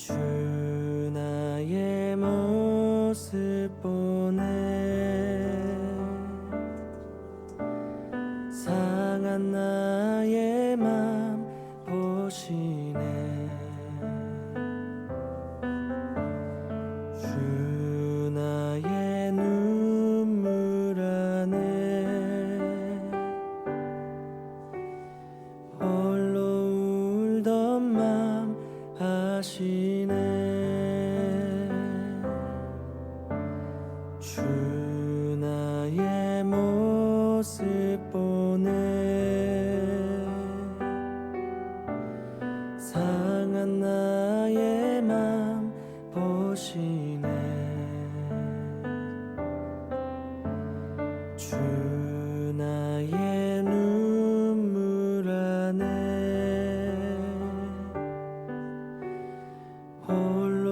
주 나의 모습 보네 상한 나의 맘 보시네 주 나의 눈물 안에 홀로 울던 맘 아시네 주 나의 모습 보네 상한 나의 맘 보시네 주 나의 눈물 안에 홀로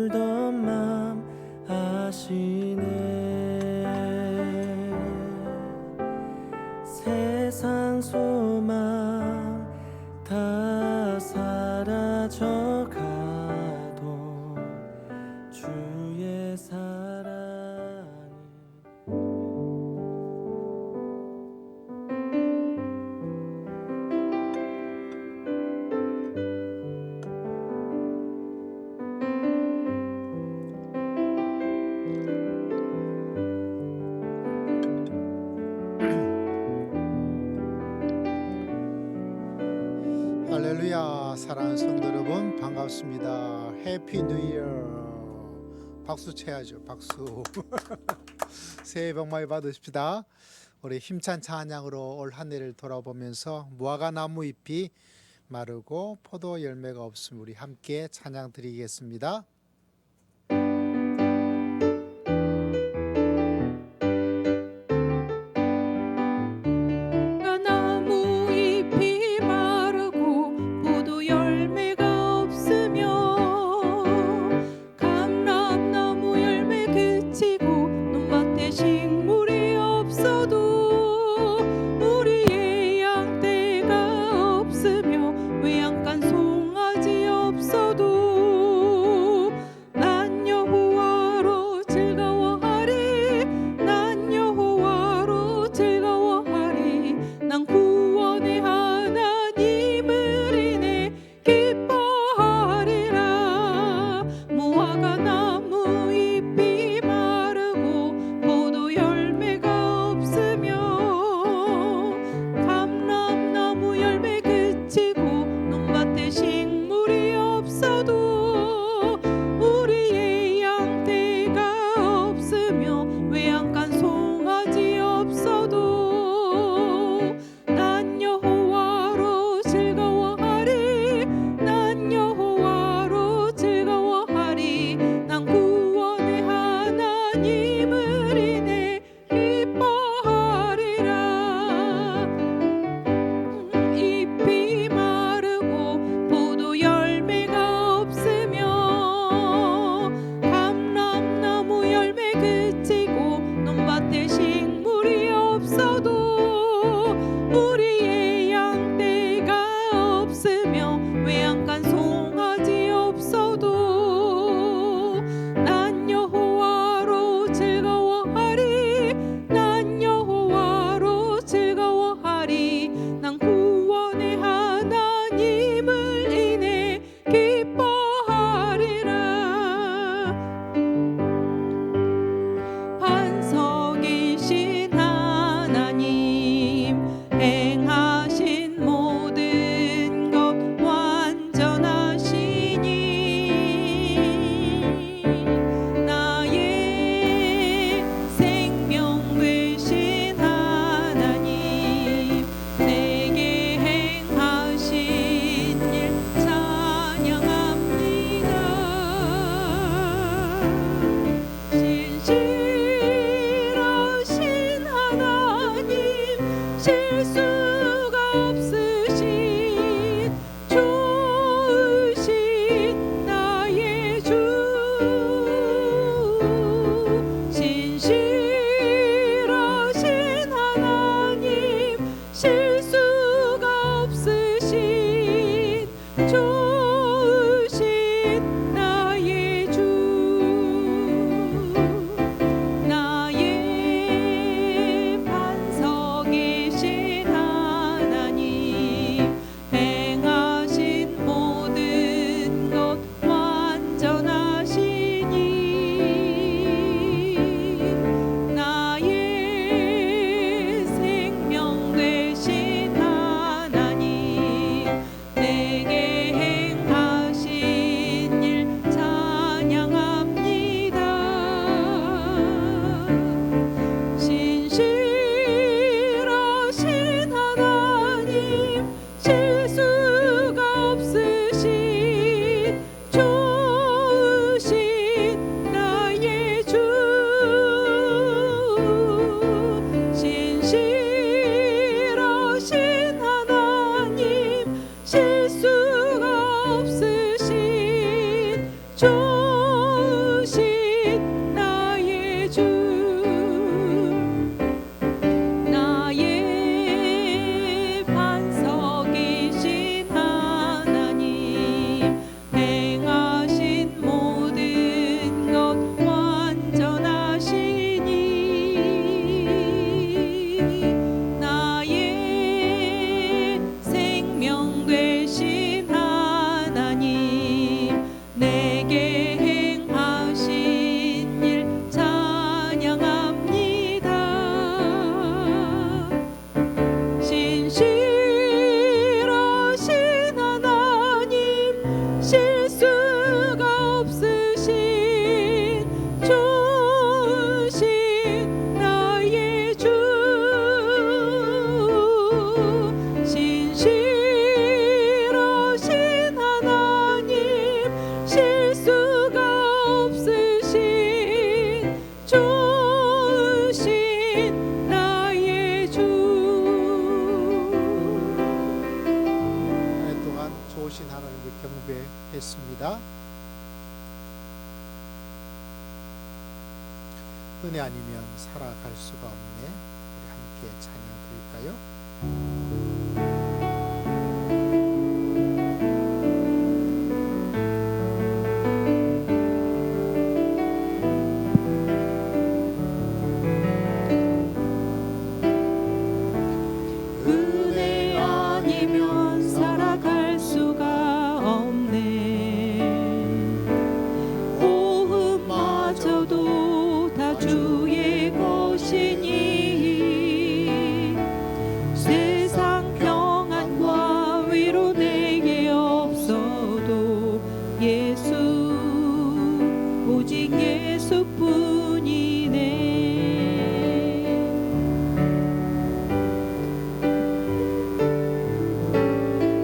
울던 맘 아시네 세상 소망 다 사라져가도 주의 사랑이 할렐루야. 사랑하는 성도 여러분 반갑습니다. 해피 뉴 이어. 박수 쳐야죠. 박수. 새해 복 많이 받으십시다. 우리 힘찬 찬양으로 올 한 해를 돌아보면서 무화과 나무 잎이 마르고 포도 열매가 없음 우리 함께 찬양 드리겠습니다. 나무 잎이 마르고 포도 열매가 없으며 감람나무 열매 그치고 논밭에 식물이 없어도 우리의 양떼가 없으며 외양간 송아지 없어도 주신 나의 주 나의 반석이신 하나님 행하신 모든 것 완전하시니 나의 생명 되신 하나님 내게 행하신 일 찬양합니다. 신실하신 하나님 실수가 없으신 주신 나의 주 신실하신 하나님 실수가 없으신 주신 나의 주 한 해 동안 좋으신 하나님을 경배했습니다. 은혜 아니면 살아갈 수가 없네. 우리 함께 찬양 드릴까요? 은혜 아니면 살아갈 수가 없네. 호흡마저도 다 주의 것이니 세상 평안과 위로 내게 없어도 예수 오직 예수뿐이네.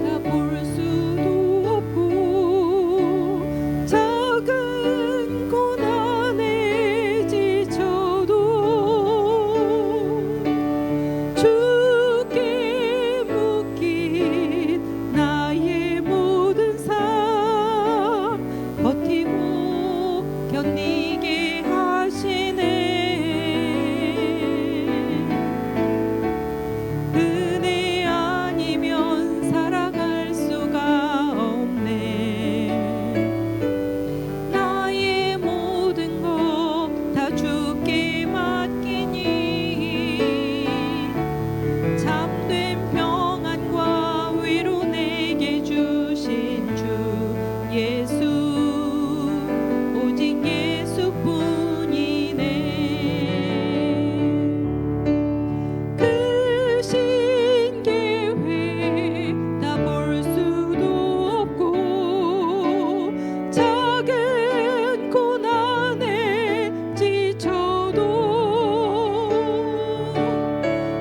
다 볼 수도 없고 작은 고난에 지쳐도 주께 묶인 나의 모든 삶 버티고 견디게 하시네. 은혜 아니면 살아갈 수가 없네. 나의 모든 것 다 주께 맡기니 참된 평안과 위로 내게 주신 주 예수 오직 예수뿐이네. 크신 계획 다 볼 수도 없고 작은 고난에 지쳐도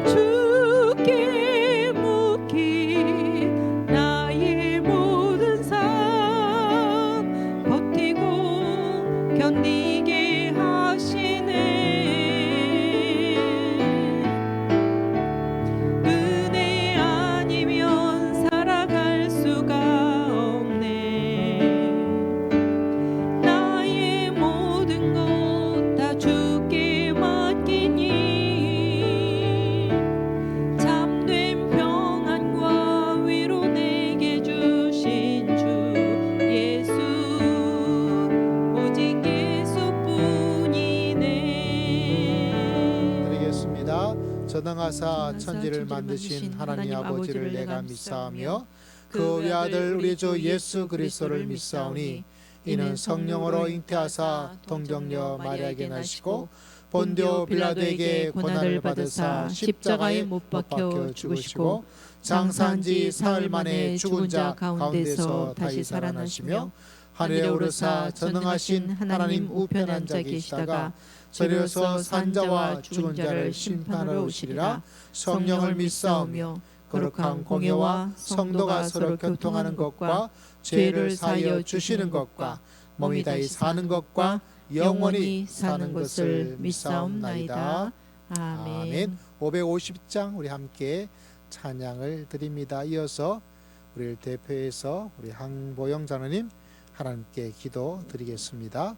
주께 묶인 나의 모든 삶 버티고 견디게 하시네. 은혜 아니면 살아갈 수가 없네. 나의 모든 것 다 주께 맡기니 참된 평안과 위로 내게 주신 주 예수 오직 예수뿐이네. 드리겠습니다. 전능하사 천지를 만드신 하나님 아버지를 내가 믿사오며 그 외아들 우리 주 예수 그리스도를 믿사오니 이는 성령으로 잉태하사 동정녀 마리아에게 나시고 본디오 빌라도에게 고난을 받으사 십자가에 못 박혀 죽으시고 장사한 지 사흘 만에 죽은 자 가운데서 다시 살아나시며 하늘에 오르사 전능하신 하나님 우편 앉아 계시다가 저리서 산자와 죽은 자를 심판하러 오시리라. 성령을 믿사오며 거룩한 공예와 성도가 서로 교통하는 것과 죄를 사하여 주시는 것과 몸이 다히 사는 것과 영원히 사는 것을 믿사옵나이다. 아멘. 550장 우리 함께 찬양을 드립니다. 이어서 우리를 대표해서 우리 항보영 장로님 하나님께 기도 드리겠습니다.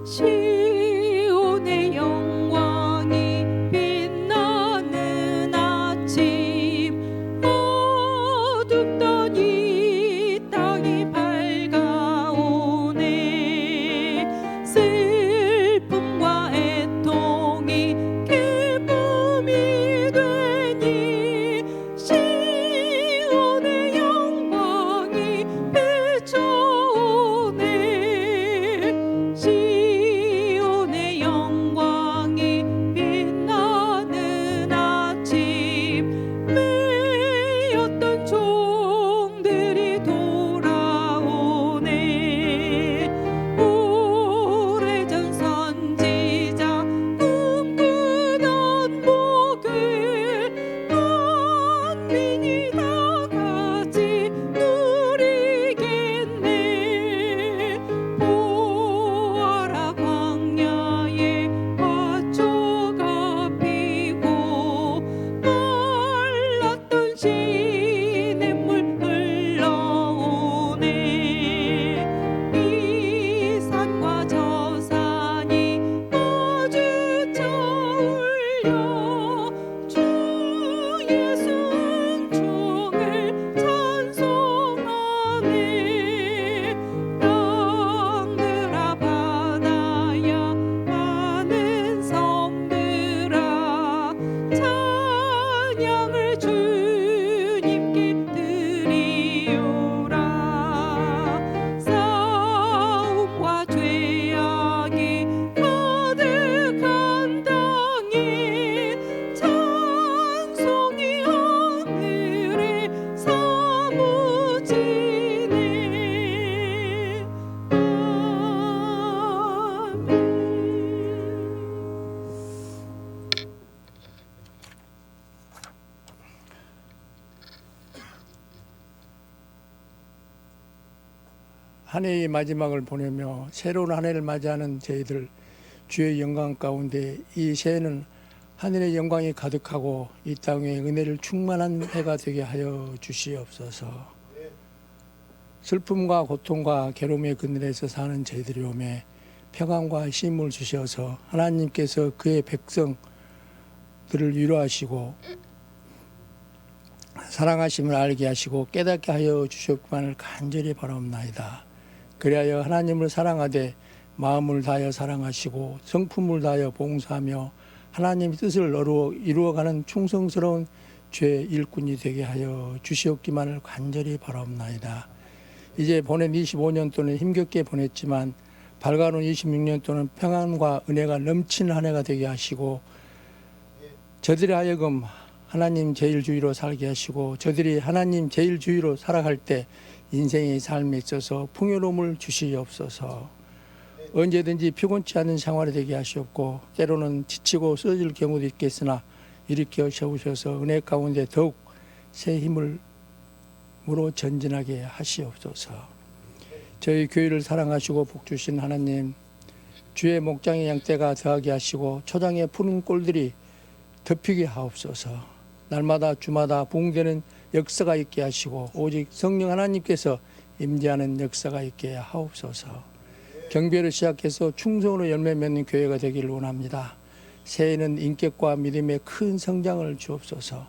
시온의 영광이 빛나는 아침 어둡던 이 땅이 밝아오네 슬픔과 애통이 기쁨이 되니 시온의 영광이 비춰오네 시온의 영광이 빛나는 아침 매였던 종들이 돌아오네 오래전 선지자 꿈꾸던 복을 만민이 다 같이 누리겠네 보아라 광야에 화초가 피고 말랐던 시냇물 흘러오네 이 산과 저 산이 마주쳐 울려 주 예수 은총을 찬송하네 땅들아 바다야 많은 섬들아 찬양을 주님께 드리오라 싸움과 죄악이 가득한 땅에 찬송이 하늘에 사무치네 아멘. 한 해의 마지막을 보내며 새로운 한 해를 맞이하는 저희들 주의 영광 가운데 이 새해는 하늘의 영광이 가득하고 이 땅에 은혜를 충만한 해가 되게 하여 주시옵소서. 슬픔과 고통과 괴로움의 그늘에서 사는 저희들이 오매 평안과 힘을 주셔서 하나님께서 그의 백성들을 위로하시고 사랑하심을 알게 하시고 깨닫게 하여 주시옵기만을 간절히 바라옵나이다. 그리하여 하나님을 사랑하되 마음을 다하여 사랑하시고 성품을 다하여 봉사하며 하나님의 뜻을 이루어가는 충성스러운 죄 일꾼이 되게 하여 주시옵기만을 간절히 바라옵나이다. 이제 보낸 25년 동안 힘겹게 보냈지만 밝아오는 26년 동안 평안과 은혜가 넘치는 한 해가 되게 하시고 저들이 하여금 하나님 제일주의로 살게 하시고 저들이 하나님 제일주의로 살아갈 때 인생의 삶에 있어서 풍요로움을 주시옵소서. 언제든지 피곤치 않은 생활이 되게 하시옵고 때로는 지치고 쓰러질 경우도 있겠으나 일으켜 세우셔서 은혜 가운데 더욱 새 힘을 으로 전진하게 하시옵소서. 저희 교회를 사랑하시고 복주신 하나님, 주의 목장의 양떼가 더하게 하시고 초장의 푸른 꼴들이 덮이게 하옵소서. 날마다 주마다 부흥되는 역사가 있게 하시고 오직 성령 하나님께서 임재하는 역사가 있게 하옵소서. 경배를 시작해서 충성으로 열매 맺는 교회가 되기를 원합니다. 새해에는 인격과 믿음의 큰 성장을 주옵소서.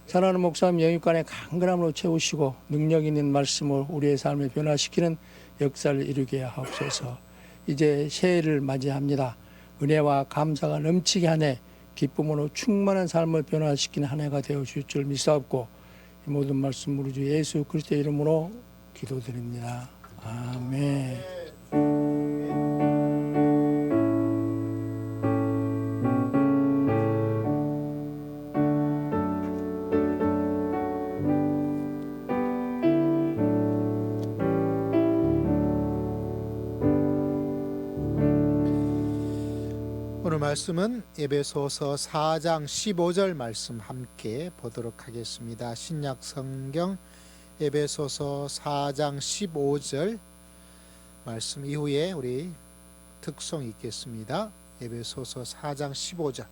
사랑하는 목사님 영육간의 강건함으로 채우시고 능력 있는 말씀을 우리의 삶을 변화시키는 역사를 이루게 하옵소서. 이제 새해를 맞이합니다. 은혜와 감사가 넘치게 하네 기쁨으로 충만한 삶을 변화시키는 한 해가 되어 주실 줄 믿사옵고 이 모든 말씀 우리 주 예수 그리스도의 이름으로 기도드립니다. 아멘. 오늘 말씀은 에베소서 4장 15절 말씀 함께 보도록 하겠습니다. 신약 성경 에베소서 4장 15절 말씀 이후에 우리 특송 읽겠습니다. 에베소서 4장 15절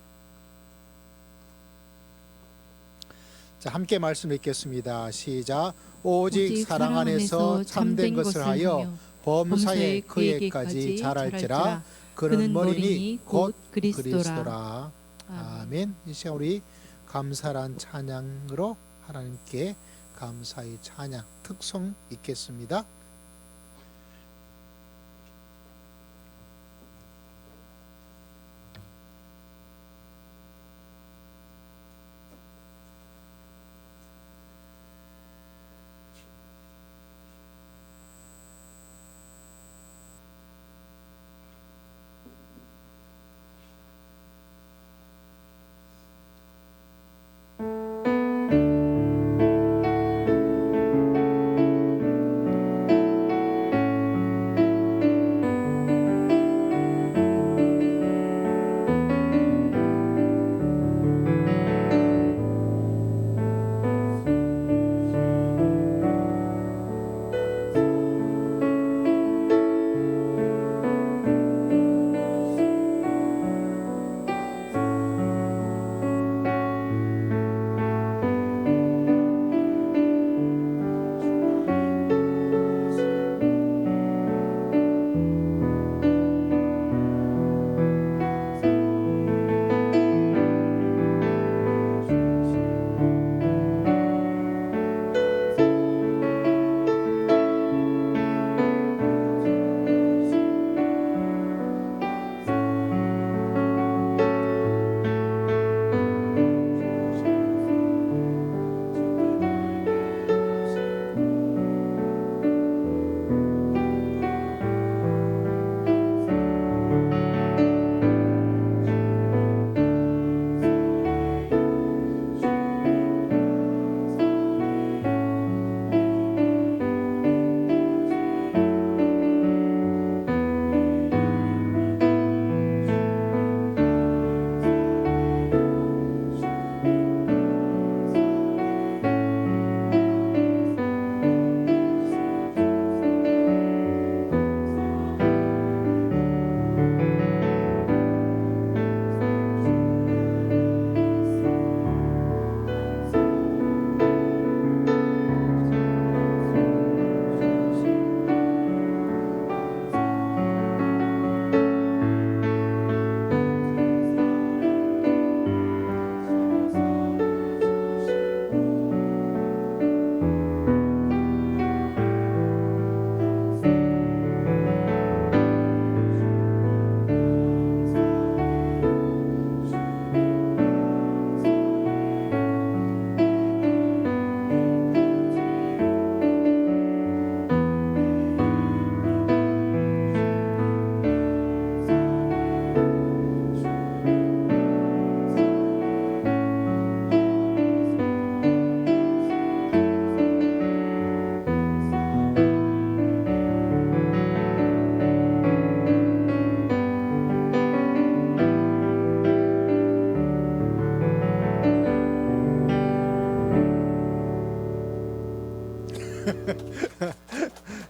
자, 함께 말씀 읽겠습니다. 시작. 오직 사랑 안에서 참된 것을 하여 범사에 그에게까지 자랄지라. 그는 머리니 곧 그리스도라. 아멘. 이 시간 우리 감사란 찬양으로 하나님께 감사의 찬양 특송 읽겠습니다.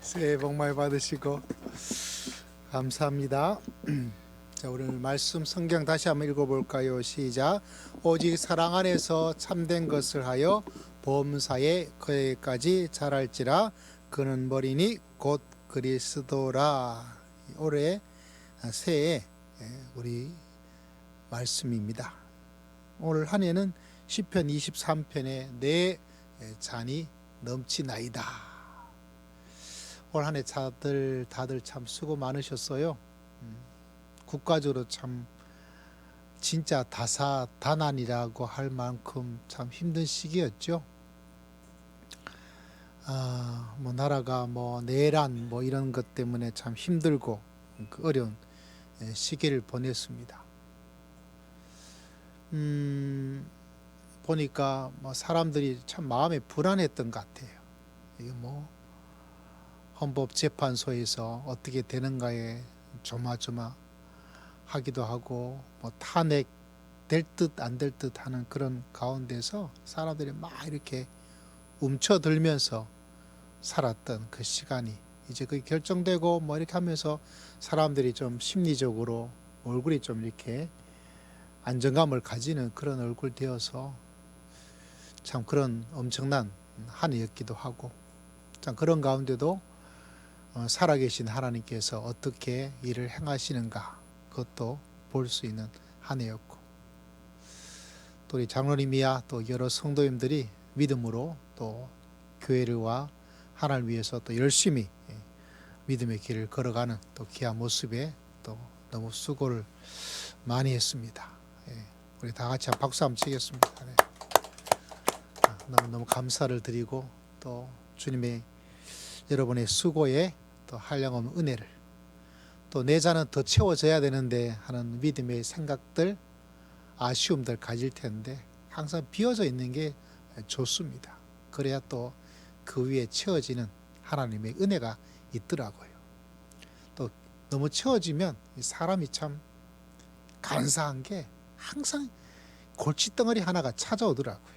새해 복 많이 받으시고 감사합니다. 자, 오늘 말씀 성경 다시 한번 읽어볼까요? 시작. 오직 사랑 안에서 참된 것을 하여 범사에 그에까지 자랄지라. 그는 머리니 곧 그리스도라. 올해 새해 우리 말씀입니다. 오늘 한 해는 시편 23편에 내 잔이 넘치나이다. 올 한 해 다들 참 수고 많으셨어요. 국가적으로 참 진짜 다사다난이라고 할 만큼 참 힘든 시기였죠. 뭐 나라가 뭐 내란 뭐 이런 것 때문에 참 힘들고 그 어려운 시기를 보냈습니다. 보니까 뭐 사람들이 참 마음에 불안했던 것 같아요. 이게 뭐 헌법재판소에서 어떻게 되는가에 조마조마하기도 하고 뭐 탄핵 될 듯 안 될 듯 하는 그런 가운데서 사람들이 막 이렇게 움켜들면서 살았던 그 시간이 이제 그게 결정되고 뭐 이렇게 하면서 사람들이 좀 심리적으로 얼굴이 좀 이렇게 안정감을 가지는 그런 얼굴 되어서 참 그런 엄청난 한 해였기도 하고, 참 그런 가운데도 살아계신 하나님께서 어떻게 일을 행하시는가, 그것도 볼 수 있는 한 해였고, 또 우리 장로님이야 또 여러 성도님들이 믿음으로 또 교회를와 하나님을 위해서 또 열심히 믿음의 길을 걸어가는 또 귀한 모습에 또 너무 수고를 많이 했습니다. 우리 다 같이 한 박수 한번 치겠습니다. 네. 너무 감사를 드리고, 또 주님의 여러분의 수고에 또 한량없는 은혜를, 또 내 잔은 더 채워져야 되는데 하는 믿음의 생각들, 아쉬움들 가질 텐데 항상 비어져 있는 게 좋습니다. 그래야 또 그 위에 채워지는 하나님의 은혜가 있더라고요. 또 너무 채워지면 사람이 참 간사한 게 항상 골칫덩어리 하나가 찾아오더라고요.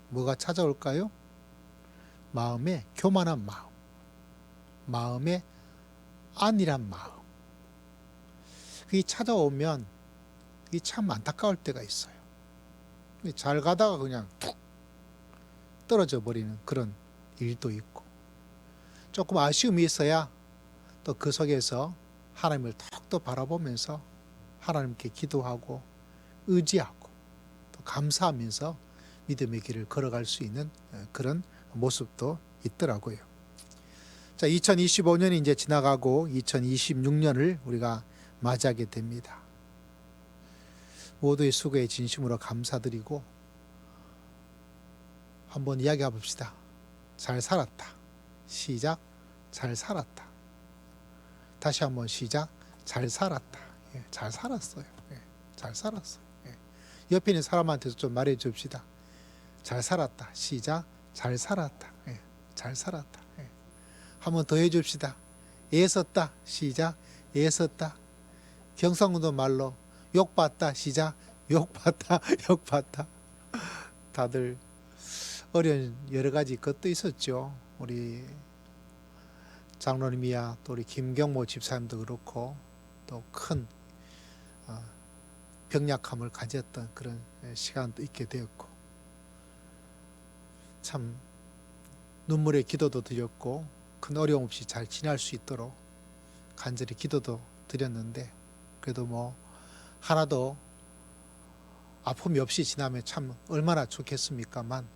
뭐가 찾아올까요? 마음에 교만한 마음, 마음에 안일한 마음. 그게 찾아오면 이게 참 안타까울 때가 있어요. 잘 가다가 그냥 툭 떨어져 버리는 그런 일도 있고, 조금 아쉬움이 있어야 또 그 속에서 하나님을 턱 바라보면서 하나님께 기도하고 의지하고 또 감사하면서 믿음의 길을 걸어갈 수 있는 그런 모습도 있더라고요. 자, 2025년이 이제 지나가고 2026년을 우리가 맞이하게 됩니다. 모두의 수고에 진심으로 감사드리고 한번 이야기해 봅시다. 잘 살았다. 시작. 잘 살았다. 다시 한번 시작. 잘 살았다. 잘 살았어요. 잘 살았어요. 옆에 있는 사람한테도 좀 말해 줍시다. 잘 살았다. 시작. 잘 살았다. 잘 살았다. 한번 더 해줍시다. 애썼다. 시작. 애썼다. 경상도 말로 욕봤다. 시작. 욕봤다. 욕봤다. 다들 어려운 여러 가지 것도 있었죠. 우리 장로님이야 또 우리 김경모 집사님도 그렇고 또 큰 병약함을 가졌던 그런 시간도 있게 되었고, 참 눈물의 기도도 드렸고 큰 어려움 없이 잘 지날 수 있도록 간절히 기도도 드렸는데, 그래도 뭐 하나도 아픔이 없이 지나면 참 얼마나 좋겠습니까만,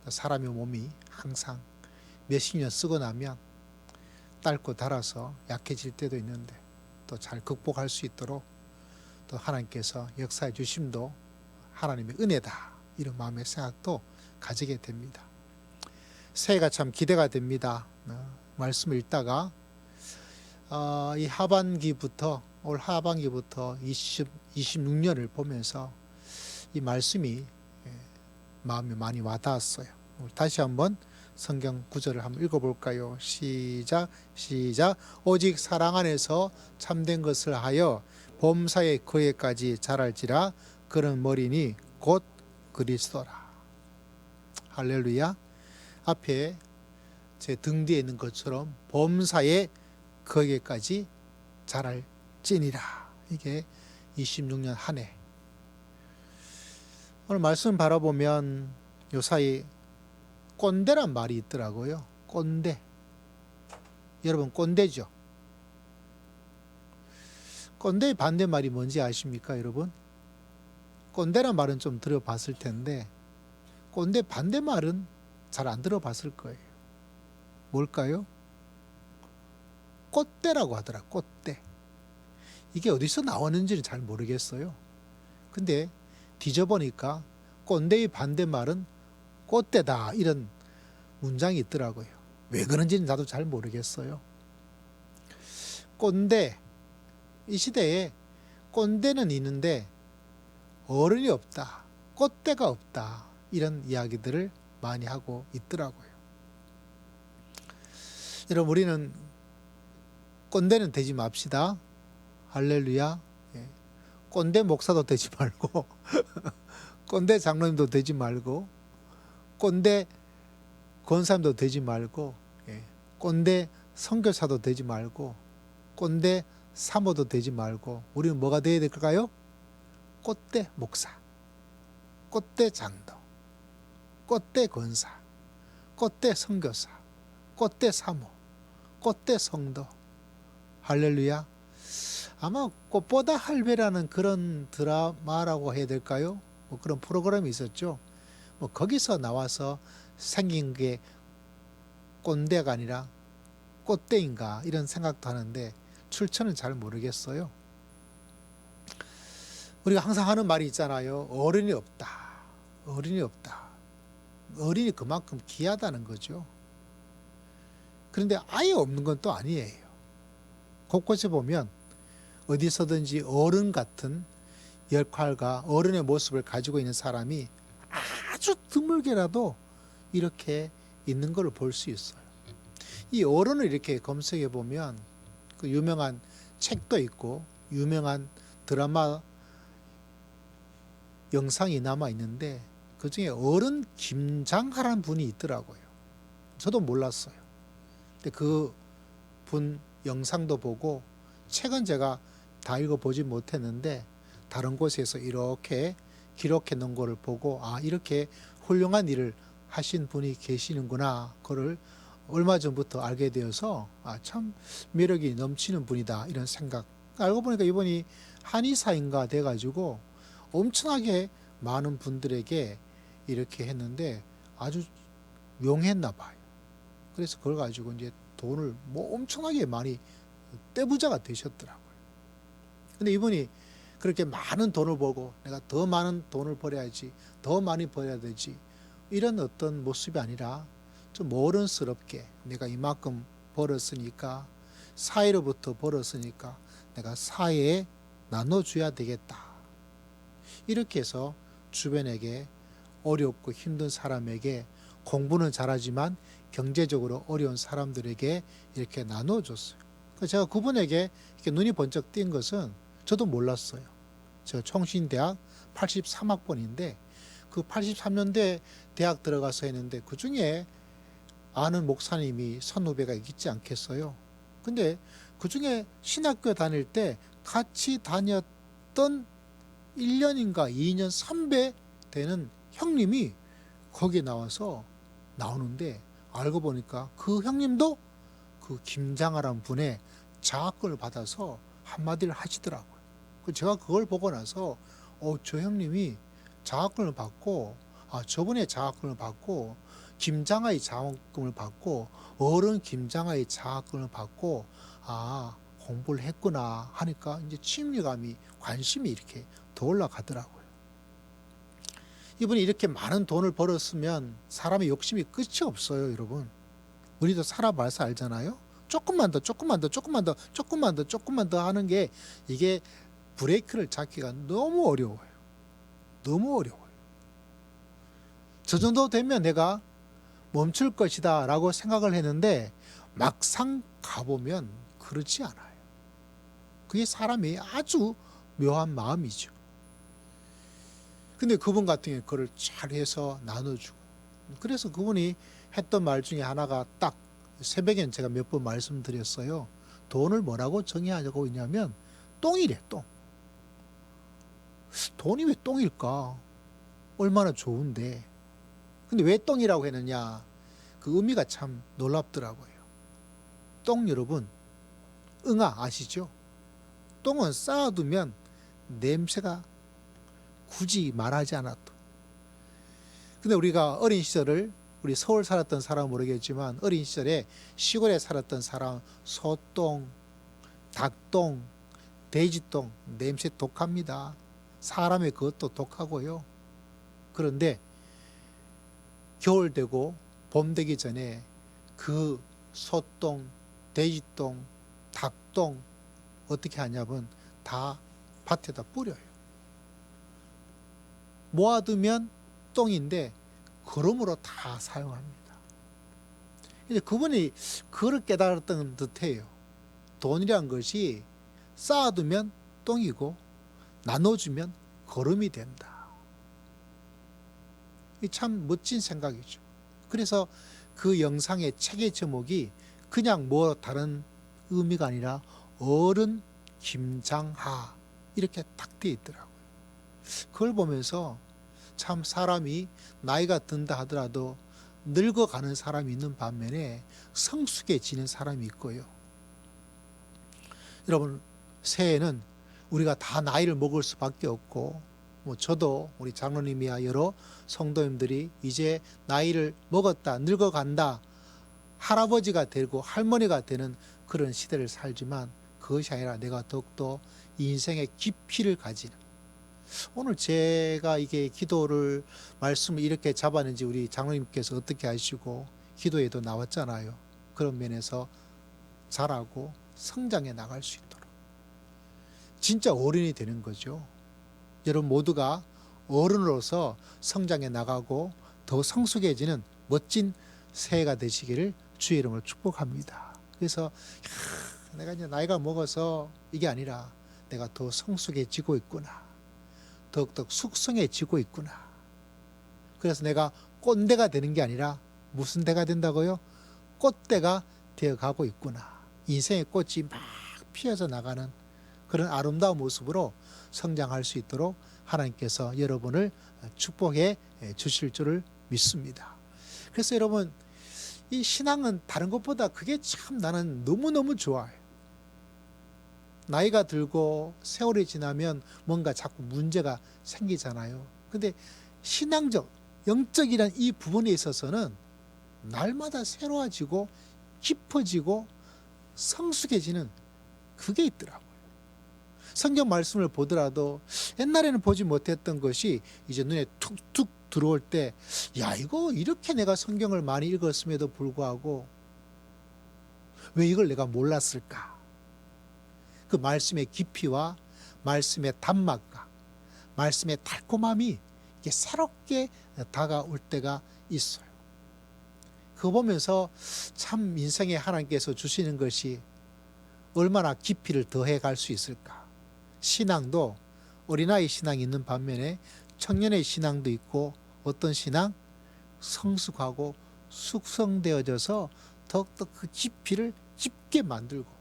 사람의 몸이 항상 몇십 년 쓰고 나면 닳고 닳아서 약해질 때도 있는데 또 잘 극복할 수 있도록 또 하나님께서 역사해 주심도 하나님의 은혜다, 이런 마음의 생각도 가지게 됩니다. 새해가 참 기대가 됩니다. 말씀을 읽다가 이 하반기부터 올 하반기부터 26년을 보면서 이 말씀이 마음에 많이 와닿았어요. 다시 한번 성경 구절을 한번 읽어볼까요? 시작. 오직 사랑 안에서 참된 것을 하여 범사의 그에까지 자랄지라. 그런 머리니 곧 그리스도라. 할렐루야. 앞에 제 등 뒤에 있는 것처럼 범사의 그에까지 자랄지니라. 이게 26년 한 해. 오늘 말씀 바라보면 요사이 꼰대란 말이 있더라고요. 꼰대. 여러분 꼰대죠? 꼰대의 반대말이 뭔지 아십니까, 여러분? 꼰대란 말은 좀 들어봤을 텐데 꼰대 반대말은 잘 안 들어봤을 거예요. 뭘까요? 꽃대라고 하더라. 꽃대. 이게 어디서 나왔는지는 잘 모르겠어요. 근데 뒤져보니까 꼰대의 반대말은 꽃대다, 이런 문장이 있더라고요. 왜 그런지는 나도 잘 모르겠어요. 꼰대, 이 시대에 꼰대는 있는데 어른이 없다, 꽃대가 없다, 이런 이야기들을 많이 하고 있더라고요. 여러분, 우리는 꼰대는 되지 맙시다. 할렐루야. 꼰대 목사도 되지 말고 꼰대 장로님도 되지 말고 꼰대 권사님도 되지 말고 꼰대 선교사도 되지 말고 꼰대 사모도 되지 말고, 우리는 뭐가 되어야 될까요? 꽃대 목사, 꽃대 장로, 꽃대 권사, 꽃대 선교사, 꽃대 사모, 꽃대 성도. 할렐루야. 아마 꽃보다 할배라는 그런 드라마라고 해야 될까요? 뭐 그런 프로그램이 있었죠. 뭐 거기서 나와서 생긴 게 꼰대가 아니라 꽃대인가 이런 생각도 하는데 출처는 잘 모르겠어요. 우리가 항상 하는 말이 있잖아요. 어른이 없다. 어른이 없다. 어른이 그만큼 귀하다는 거죠. 그런데 아예 없는 건 또 아니에요. 곳곳에 보면 어디서든지 어른 같은 역할과 어른의 모습을 가지고 있는 사람이 아주 드물게라도 이렇게 있는 걸 볼 수 있어요. 이 어른을 이렇게 검색해 보면 그 유명한 책도 있고 유명한 드라마 영상이 남아 있는데 그 중에 어른 김장하라는 분이 있더라고요. 저도 몰랐어요. 근데 그 분 영상도 보고 책은 제가 다 읽어보지 못했는데 다른 곳에서 이렇게 기록해 놓은 거를 보고 아 이렇게 훌륭한 일을 하신 분이 계시는구나. 그걸 얼마 전부터 알게 되어서 아 참 매력이 넘치는 분이다 이런 생각. 알고 보니까 이분이 한의사인가 돼가지고 엄청나게 많은 분들에게 이렇게 했는데 아주 용했나 봐요. 그래서 그걸 가지고 이제 돈을 뭐 엄청나게 많이 떼부자가 되셨더라고요. 근데 이분이 그렇게 많은 돈을 벌고 내가 더 많은 돈을 벌어야지, 더 많이 벌어야 되지 이런 어떤 모습이 아니라 좀 어른스럽게 내가 이만큼 벌었으니까 사회로부터 벌었으니까 내가 사회에 나눠줘야 되겠다. 이렇게 해서 주변에게 어렵고 힘든 사람에게 공부는 잘하지만 경제적으로 어려운 사람들에게 이렇게 나눠줬어요. 제가 그분에게 이렇게 눈이 번쩍 띈 것은 저도 몰랐어요. 제가 총신대학 83학번인데 그 83년대 대학 들어가서 했는데 그 중에 아는 목사님이 선후배가 있지 않겠어요. 근데 그 중에 신학교 다닐 때 같이 다녔던 1년인가 2년 선배 되는 형님이 거기에 나와서 나오는데 알고 보니까 그 형님도 그 김장하라는 분의 장학금을 받아서 한마디를 하시더라고요. 제가 그걸 보고 나서 저 형님이 장학금을 받고 저분의 장학금을 받고 김장하의 장학금을 받고 어른 김장하의 장학금을 받고 공부를 했구나 하니까 이제 친밀감이 관심이 이렇게 더 올라가더라고요. 이분이 이렇게 많은 돈을 벌었으면 사람의 욕심이 끝이 없어요, 여러분. 우리도 살아봐서 알잖아요. 조금만 더, 조금만 더, 조금만 더, 조금만 더, 조금만 더 하는 게 이게 브레이크를 잡기가 너무 어려워요. 너무 어려워요. 저 정도 되면 내가 멈출 것이다 라고 생각을 했는데 막상 가보면 그렇지 않아요. 그게 사람의 아주 묘한 마음이죠. 근데 그분 같은 경우는 그걸 잘해서 나눠주고 그래서 그분이 했던 말 중에 하나가 딱 새벽엔 제가 몇 번 말씀드렸어요. 돈을 뭐라고 정의하려고 했냐면 똥이래, 똥. 돈이 왜 똥일까? 얼마나 좋은데. 근데 왜 똥이라고 했느냐? 그 의미가 참 놀랍더라고요. 똥 여러분, 응아 아시죠? 똥은 쌓아두면 냄새가 굳이 말하지 않아도. 근데 우리가 어린 시절을 우리 서울 살았던 사람은 모르겠지만 어린 시절에 시골에 살았던 사람 소똥, 닭똥, 돼지똥 냄새 독합니다. 사람의 그것도 독하고요. 그런데 겨울 되고 봄 되기 전에 그 소똥, 돼지똥, 닭똥 어떻게 하냐면 다 밭에다 뿌려요. 모아두면 똥인데 거름으로 다 사용합니다. 이제 그분이 그걸 깨달았던 듯해요. 돈이란 것이 쌓아두면 똥이고 나눠주면 거름이 된다. 이 참 멋진 생각이죠. 그래서 그 영상의 책의 제목이 그냥 뭐 다른 의미가 아니라 어른 김장하 이렇게 딱 되어 있더라고요. 그걸 보면서 참 사람이 나이가 든다 하더라도 늙어가는 사람이 있는 반면에 성숙해지는 사람이 있고요. 여러분, 새해에는 우리가 다 나이를 먹을 수밖에 없고, 저도 우리 장로님이야 여러 성도님들이 이제 나이를 먹었다, 늙어간다, 할아버지가 되고 할머니가 되는 그런 시대를 살지만, 그것이 아니라 내가 더욱더 인생의 깊이를 가지는, 오늘 제가 이게 기도를 말씀을 이렇게 잡았는지 우리 장로님께서 어떻게 하시고 기도에도 나왔잖아요. 그런 면에서 자라고 성장해 나갈 수 있도록 진짜 어른이 되는 거죠. 여러분 모두가 어른으로서 성장해 나가고 더 성숙해지는 멋진 새해가 되시기를 주의 이름으로 축복합니다. 그래서 내가 이제 나이가 먹어서 이게 아니라 내가 더 성숙해지고 있구나, 더욱더 숙성해지고 있구나. 그래서 내가 꼰대가 되는 게 아니라 무슨 대가 된다고요? 꽃대가 되어가고 있구나. 인생의 꽃이 막 피어져 나가는 그런 아름다운 모습으로 성장할 수 있도록 하나님께서 여러분을 축복해 주실 줄을 믿습니다. 그래서 여러분, 이 신앙은 다른 것보다 그게 참 나는 너무너무 좋아요. 나이가 들고 세월이 지나면 뭔가 자꾸 문제가 생기잖아요. 근데 신앙적, 영적이란 이 부분에 있어서는 날마다 새로워지고 깊어지고 성숙해지는 그게 있더라고요. 성경 말씀을 보더라도 옛날에는 보지 못했던 것이 이제 눈에 툭툭 들어올 때, 야, 이거 이렇게 내가 성경을 많이 읽었음에도 불구하고 왜 이걸 내가 몰랐을까? 그 말씀의 깊이와 말씀의 단맛과 말씀의 달콤함이 이게 새롭게 다가올 때가 있어요. 그거 보면서 참 인생에 하나님께서 주시는 것이 얼마나 깊이를 더해 갈 수 있을까. 신앙도 어린아이 신앙이 있는 반면에 청년의 신앙도 있고, 어떤 신앙? 성숙하고 숙성되어져서 더욱더 그 깊이를 깊게 만들고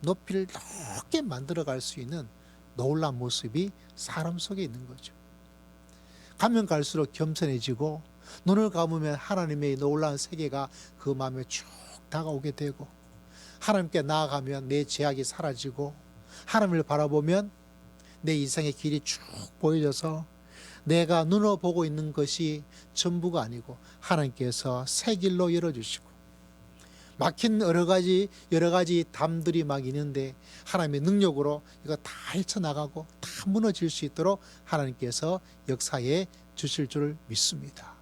높이를 높게 만들어 갈 수 있는 놀라운 모습이 사람 속에 있는 거죠. 가면 갈수록 겸손해지고, 눈을 감으면 하나님의 놀라운 세계가 그 마음에 쭉 다가오게 되고, 하나님께 나아가면 내 죄악이 사라지고, 하나님을 바라보면 내 인생의 길이 쭉 보여져서 내가 눈으로 보고 있는 것이 전부가 아니고 하나님께서 새 길로 열어주시고, 막힌 여러 가지 담들이 막 있는데 하나님의 능력으로 이거 다 헤쳐나가고 다 무너질 수 있도록 하나님께서 역사해 주실 줄을 믿습니다.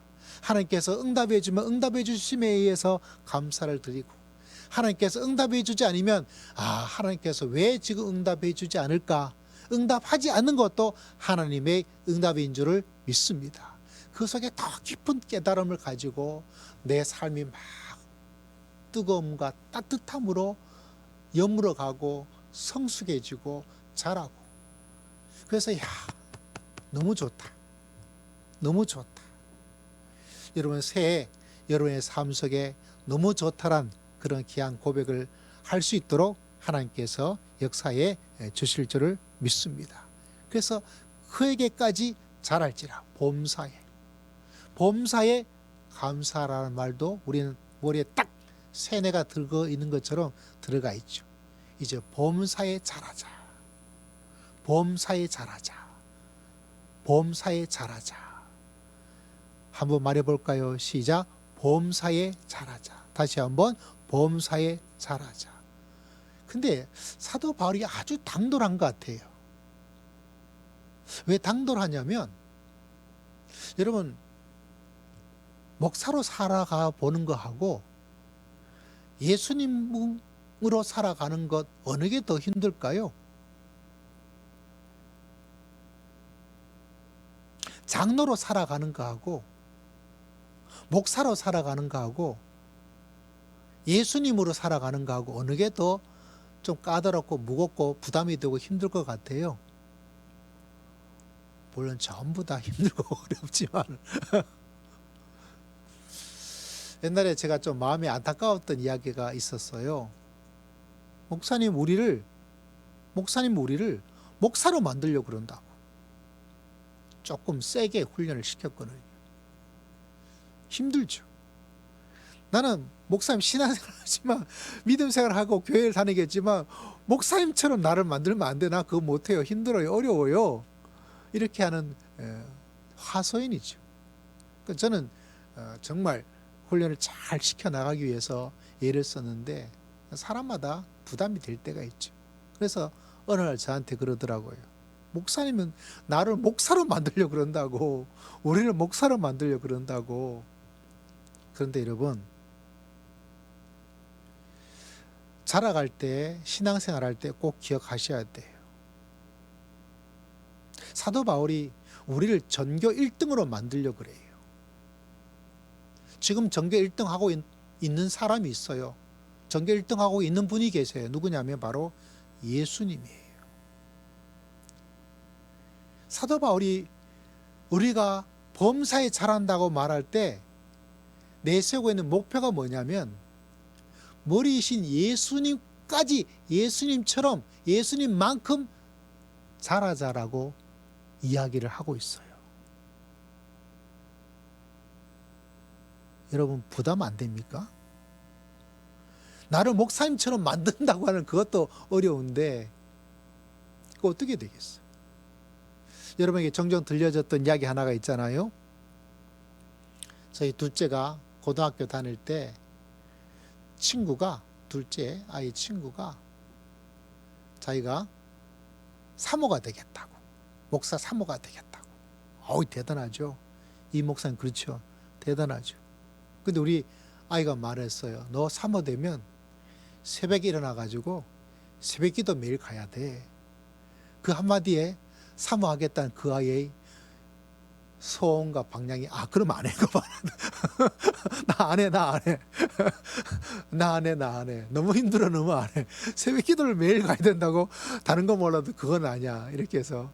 하나님께서 응답해 주면 응답해 주심에 의해서 감사를 드리고, 하나님께서 응답해 주지 않으면 하나님께서 왜 지금 응답해 주지 않을까, 응답하지 않는 것도 하나님의 응답인 줄을 믿습니다. 그 속에 더 깊은 깨달음을 가지고 내 삶이 막 뜨거움과 따뜻함으로 여물어 가고 성숙해지고 자라고, 그래서 너무 좋다, 너무 좋다. 여러분 새해 여러분의 삶 속에 너무 좋다란 그런 귀한 고백을 할 수 있도록 하나님께서 역사해 주실 줄을 믿습니다. 그래서 그에게까지 잘할지라. 봄사에 감사라는 말도 우리는 머리에 딱 세뇌가 들고 있는 것처럼 들어가 있죠. 이제 봄사에 잘하자, 봄사에 잘하자, 봄사에 잘하자. 한번 말해볼까요? 시작. 봄사에 잘하자. 다시 한번 봄사에 잘하자. 근데 사도 바울이 아주 당돌한 것 같아요. 왜 당돌하냐면, 여러분 목사로 살아가 보는 거하고 예수님으로 살아가는 것 어느 게 더 힘들까요? 장로로 살아가는 거하고 목사로 살아가는 거하고 예수님으로 살아가는 거하고 어느 게 더 좀 까다롭고 무겁고 부담이 되고 힘들 것 같아요? 물론 전부 다 힘들고 어렵지만 옛날에 제가 좀 마음이 안타까웠던 이야기가 있었어요. 목사님 우리를 목사로 만들려고 그런다고. 조금 세게 훈련을 시켰거든요. 힘들죠. 나는 목사님 신앙생활 하지만 믿음 생활하고 교회를 다니겠지만 목사님처럼 나를 만들면 안 돼. 나 그거 못해요. 힘들어요. 어려워요. 이렇게 하는 하소연이죠. 저는 정말 훈련을 잘 시켜나가기 위해서 애를 썼는데 사람마다 부담이 될 때가 있죠. 그래서 어느 날 저한테 그러더라고요. 목사님은 나를 목사로 만들려고 그런다고, 우리를 목사로 만들려고 그런다고. 그런데 여러분, 자라갈 때, 신앙생활 할 때 꼭 기억하셔야 돼요. 사도 바울이 우리를 전교 1등으로 만들려고 그래요. 지금 전교 1등 하고 있는 사람이 있어요. 전교 1등 하고 있는 분이 계세요. 누구냐면 바로 예수님이에요. 사도 바울이 우리가 범사에 잘한다고 말할 때 내세우고 있는 목표가 뭐냐면 머리이신 예수님까지 예수님처럼 예수님만큼 잘하자라고 이야기를 하고 있어요. 여러분 부담 안 됩니까? 나를 목사님처럼 만든다고 하는 그것도 어려운데 그거 어떻게 되겠어요? 여러분에게 종종 들려졌던 이야기 하나가 있잖아요. 저희 둘째가 고등학교 다닐 때 친구가, 둘째 아이 친구가 자기가 사모가 되겠다고, 목사 사모가 되겠다고. 어우 대단하죠. 이 목사님 그렇죠. 대단하죠. 근데 우리 아이가 말했어요. 너 사모 되면 새벽에 일어나가지고 새벽기도 매일 가야 돼. 그 한마디에 사모하겠다는 그 아이의 소원과 방향이 그럼 안 해. 나 안 해. 나 안 해. 너무 힘들어. 너무 안 해. 새벽 기도를 매일 가야 된다고? 다른 거 몰라도 그건 아니야. 이렇게 해서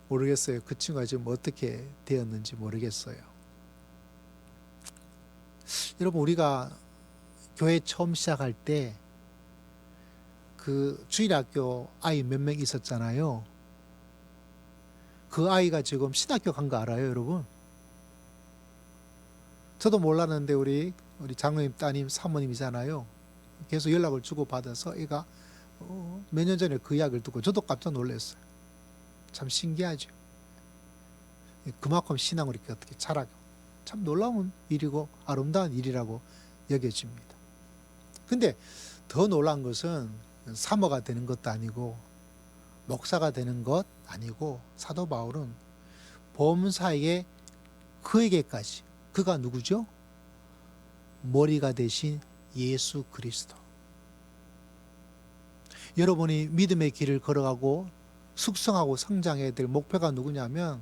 모르겠어요. 그 친구가 지금 어떻게 되었는지 모르겠어요. 여러분 우리가 교회 처음 시작할 때 그 주일학교 아이 몇 명 있었잖아요. 그 아이가 지금 신학교 간 거 알아요, 여러분? 저도 몰랐는데 우리 장로님 따님 사모님이잖아요. 계속 연락을 주고 받아서 애가 몇 년 전에 그 이야기를 듣고 저도 깜짝 놀랐어요. 참 신기하죠. 그만큼 신앙을 이렇게 어떻게 자라고 참 놀라운 일이고 아름다운 일이라고 여겨집니다. 근데 더 놀라운 것은 사모가 되는 것도 아니고 목사가 되는 것 아니고 사도 바울은 범사에게 그에게까지, 그가 누구죠? 머리가 되신 예수 그리스도. 여러분이 믿음의 길을 걸어가고 숙성하고 성장해야 될 목표가 누구냐면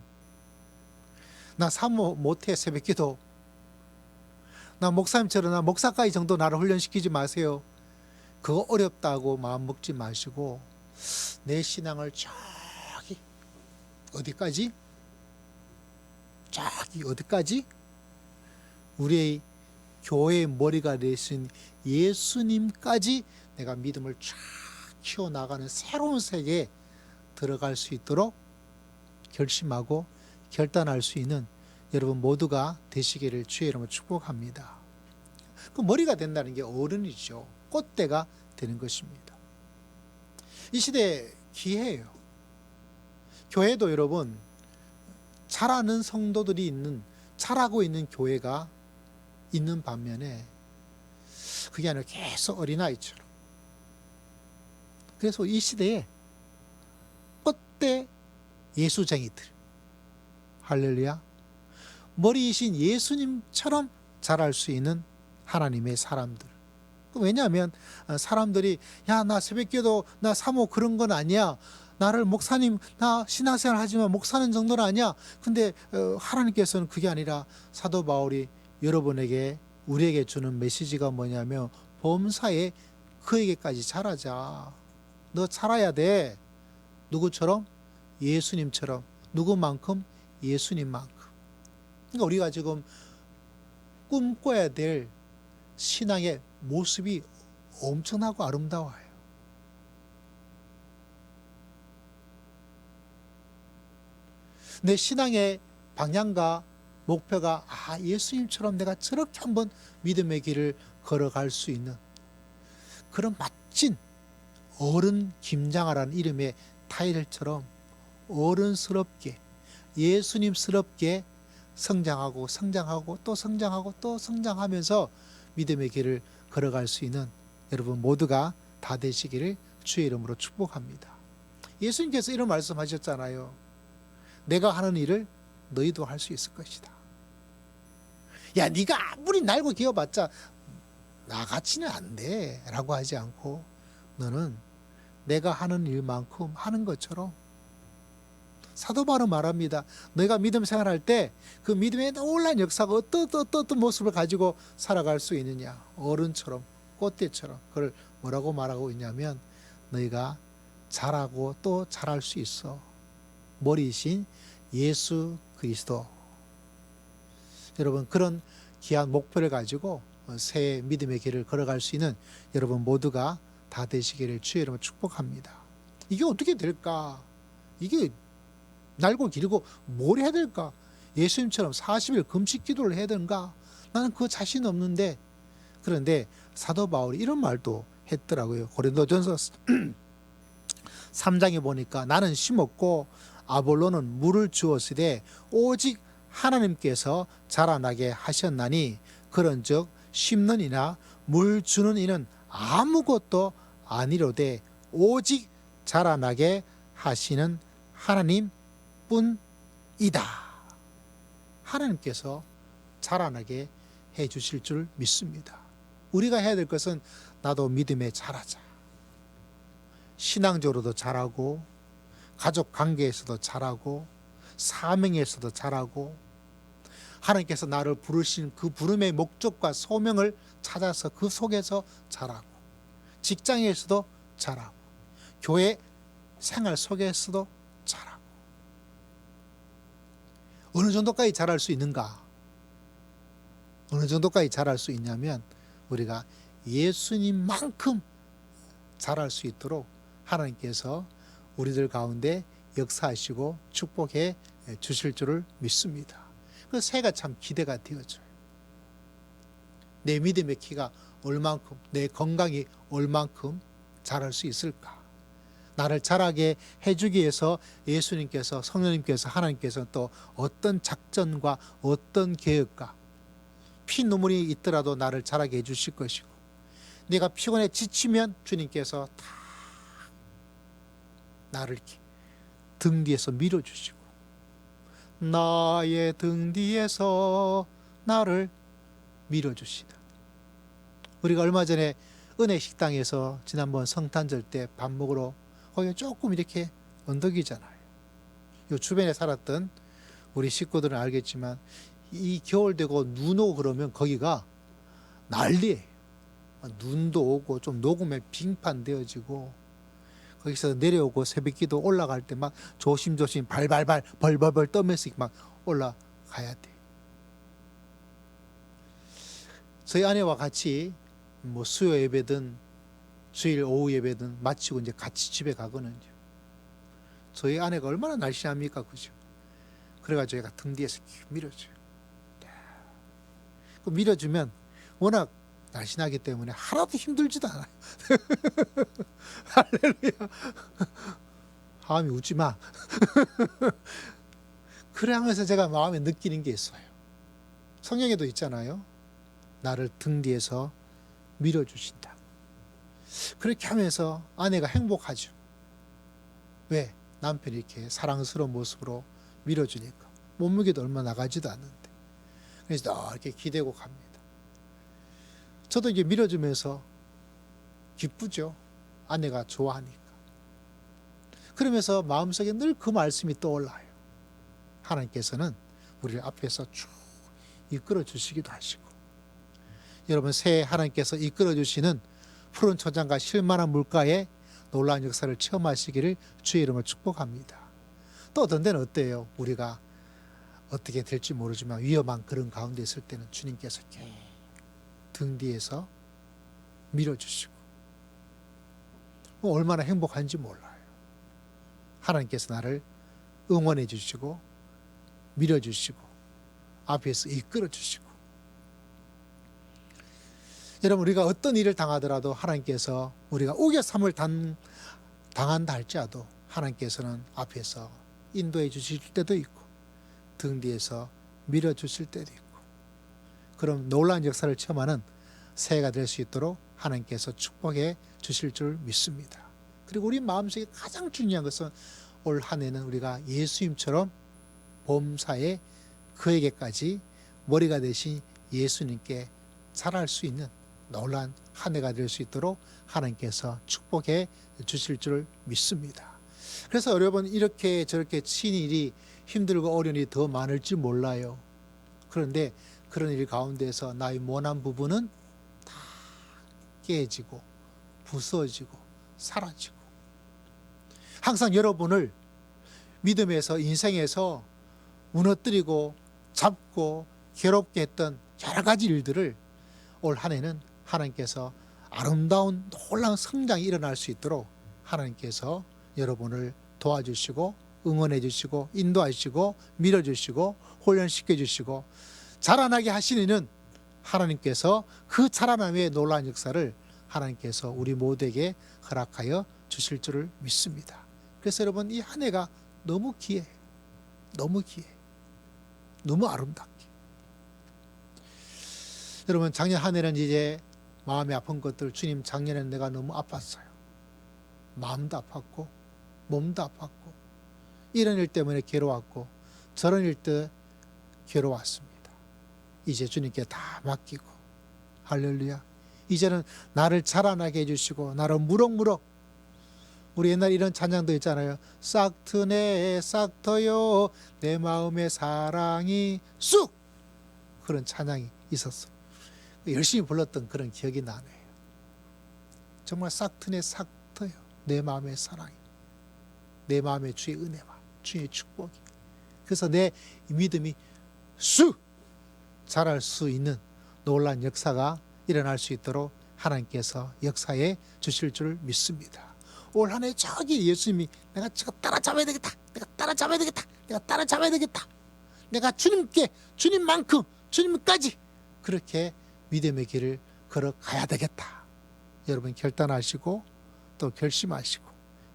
나 사모 못해 새벽기도, 나 목사님처럼 나 목사까지 정도 나를 훈련시키지 마세요. 그거 어렵다고 마음 먹지 마시고 내 신앙을 저기 어디까지? 저기 어디까지? 우리의 교회의 머리가 되신 예수님까지 내가 믿음을 쫙 키워나가는 새로운 세계에 들어갈 수 있도록 결심하고 결단할 수 있는 여러분 모두가 되시기를 주의 이름으로 축복합니다. 그 머리가 된다는 게 어른이죠. 꽃대가 되는 것입니다. 이 시대에 기회예요. 교회도 여러분 자라는 성도들이 있는, 자라고 있는 교회가 있는 반면에 그게 아니라 계속 어린아이처럼. 그래서 이 시대에 꽃대 예수쟁이들, 할렐루야, 머리이신 예수님처럼 자랄 수 있는 하나님의 사람들. 왜냐하면 사람들이 나 새벽기도 나 사모 그런 건 아니야, 나를 목사님 나 신앙생활 하지만 목사는 정도는 아니야. 근데 하나님께서는 그게 아니라 사도 바울이 여러분에게 우리에게 주는 메시지가 뭐냐면 범사에 그에게까지 자라자. 너 자라야 돼. 누구처럼? 예수님처럼. 누구만큼? 예수님만큼. 그러니까 우리가 지금 꿈꿔야 될 신앙의 모습이 엄청나고 아름다워요. 내 신앙의 방향과 목표가 예수님처럼 내가 저렇게 한번 믿음의 길을 걸어갈 수 있는 그런 멋진 어른 김장하라는 이름의 타이틀처럼 어른스럽게 예수님스럽게 성장하고 성장하고 또 성장하고 또 성장하면서 믿음의 길을 걸어갈 수 있는 여러분 모두가 다 되시기를 주의 이름으로 축복합니다. 예수님께서 이런 말씀하셨잖아요. 내가 하는 일을 너희도 할 수 있을 것이다. 야, 네가 아무리 날고 기어봤자 나같이는 안 돼 라고 하지 않고 너는 내가 하는 일만큼 하는 것처럼 사도 바울은 말합니다. 너희가 믿음 생활할 때 그 믿음의 놀라운 역사가 어떤 모습을 가지고 살아갈 수 있느냐. 어른처럼 꽃대처럼 그걸 뭐라고 말하고 있냐면 너희가 잘하고 또 잘할 수 있어. 머리이신 예수 그리스도. 여러분 그런 귀한 목표를 가지고 새해 믿음의 길을 걸어갈 수 있는 여러분 모두가 다 되시기를 주의 이름으로 축복합니다. 이게 어떻게 될까? 이게 날고 길고 뭘 해야 될까? 예수님처럼 40일 금식 기도를 해야 되는가? 나는 그 자신 없는데. 그런데 사도 바울이 이런 말도 했더라고요. 고린도전서 3장에 보니까 나는 심었고 아볼로는 물을 주었으되 오직 하나님께서 자라나게 하셨나니 그런즉 심는 이나 물 주는 이는 아무것도 아니로되 오직 자라나게 하시는 하나님 뿐이다. 하나님께서 자라나게 해 주실 줄 믿습니다. 우리가 해야 될 것은 나도 믿음에 자라자. 신앙적으로도 자라고 가족 관계에서도 자라고 사명에서도 자라고 하나님께서 나를 부르신 그 부름의 목적과 소명을 찾아서 그 속에서 자라고 직장에서도 자라고 교회 생활 속에서도 자라고 어느 정도까지 자랄 수 있는가? 어느 정도까지 자랄 수 있냐면 우리가 예수님만큼 자랄 수 있도록 하나님께서 우리들 가운데 역사하시고 축복해 주실 줄을 믿습니다. 그 새해가 참 기대가 되어져요. 내 믿음의 키가 얼만큼, 내 건강이 얼만큼 자랄 수 있을까? 나를 자라게 해주기 위해서 예수님께서 성령님께서 하나님께서 또 어떤 작전과 어떤 계획과 피눈물이 있더라도 나를 자라게 해주실 것이고 내가 피곤해 지치면 주님께서 다 나를 이렇게 등 뒤에서 밀어주시고 나의 등 뒤에서 나를 밀어주시다. 우리가 얼마 전에 은혜 식당에서 지난번 성탄절 때 밥 먹으러 거기 조금 이렇게 언덕이잖아요. 요 주변에 살았던 우리 식구들은 알겠지만 이 겨울 되고 눈 오고 그러면 거기가 난리예요. 눈도 오고 좀 녹으면 빙판 되어지고 거기서 내려오고 새벽기도 올라갈 때 막 조심조심 발발발 벌벌벌 떠면서 막 올라가야 돼. 저희 아내와 같이 뭐 수요 예배든 주일 오후 예배든 마치고 이제 같이 집에 가거든요. 저희 아내가 얼마나 날씬합니까, 그죠? 그래가지고 제가 등 뒤에서 밀어줘요. 그 밀어주면 워낙 날씬하기 때문에 하나도 힘들지도 않아요. 할렐루야. 하음이 웃지 마. 그래 하면서 제가 마음에 느끼는 게 있어요. 성경에도 있잖아요. 나를 등 뒤에서 밀어주신다. 그렇게 하면서 아내가 행복하죠. 왜? 남편이 이렇게 사랑스러운 모습으로 밀어주니까. 몸무게도 얼마 나가지도 않는데. 그래서 이렇게 기대고 갑니다. 저도 이제 밀어주면서 기쁘죠. 아내가 좋아하니까. 그러면서 마음속에 늘 그 말씀이 떠올라요. 하나님께서는 우리를 앞에서 쭉 이끌어 주시기도 하시고 여러분 새해 하나님께서 이끌어 주시는 푸른 초장과 실만한 물가에 놀라운 역사를 체험하시기를 주의 이름으로 축복합니다. 또 어떤 데는 어때요? 우리가 어떻게 될지 모르지만 위험한 그런 가운데 있을 때는 주님께서 등 뒤에서 밀어주시고 얼마나 행복한지 몰라요. 하나님께서 나를 응원해 주시고 밀어주시고 앞에서 이끌어주시고, 여러분 우리가 어떤 일을 당하더라도 하나님께서 우리가 우겨삼을 당한다 할지라도 하나님께서는 앞에서 인도해 주실 때도 있고 등 뒤에서 밀어주실 때도 있고, 그럼 놀라운 역사를 체험하는 새해가 될 수 있도록 하나님께서 축복해 주실 줄 믿습니다. 그리고 우리 마음속에 가장 중요한 것은 올 한 해는 우리가 예수님처럼 범사에 그에게까지 머리가 되신 예수님께 잘할 수 있는 놀라운 한 해가 될 수 있도록 하나님께서 축복해 주실 줄 믿습니다. 그래서 여러분 이렇게 저렇게 친일이 힘들고 어려운 일이 더 많을지 몰라요. 그런데 그런 일 가운데서 나의 모난 부분은 다 깨지고 부서지고 사라지고, 항상 여러분을 믿음에서 인생에서 무너뜨리고 잡고 괴롭게 했던 여러 가지 일들을 올 한 해는 하나님께서 아름다운 놀라운 성장이 일어날 수 있도록 하나님께서 여러분을 도와주시고 응원해 주시고 인도하시고 밀어주시고 훈련시켜 주시고 자라나게 하시는 하나님께서 그 자라남의 놀라운 역사를 하나님께서 우리 모두에게 허락하여 주실 줄을 믿습니다. 그래서 여러분 이 한 해가 너무 귀해, 너무 귀해, 너무 아름답게. 여러분 작년 한 해는 이제 마음이 아픈 것들, 주님 작년에는 내가 너무 아팠어요. 마음도 아팠고 몸도 아팠고 이런 일 때문에 괴로웠고 저런 일 때 괴로웠습니다. 이제 주님께 다 맡기고 할렐루야, 이제는 나를 자라나게 해주시고 나를 무럭무럭, 우리 옛날 이런 찬양도 있잖아요. 싹 트네 싹 터요 내 마음의 사랑이 쑥, 그런 찬양이 있었어. 열심히 불렀던 그런 기억이 나네요. 정말 싹 트네 싹 터요 내 마음의 사랑이, 내 마음에 주의 은혜와 주의 축복이, 그래서 내 믿음이 쑥 자랄 수 있는 놀라운 역사가 일어날 수 있도록 하나님께서 역사해 주실 줄 믿습니다. 올 한 해 저기 예수님이 내가 저거 따라잡아야 되겠다, 내가 따라잡아야 되겠다, 내가 따라잡아야 되겠다, 내가 주님께 주님만큼 주님까지 그렇게 믿음의 길을 걸어가야 되겠다, 여러분 결단하시고 또 결심하시고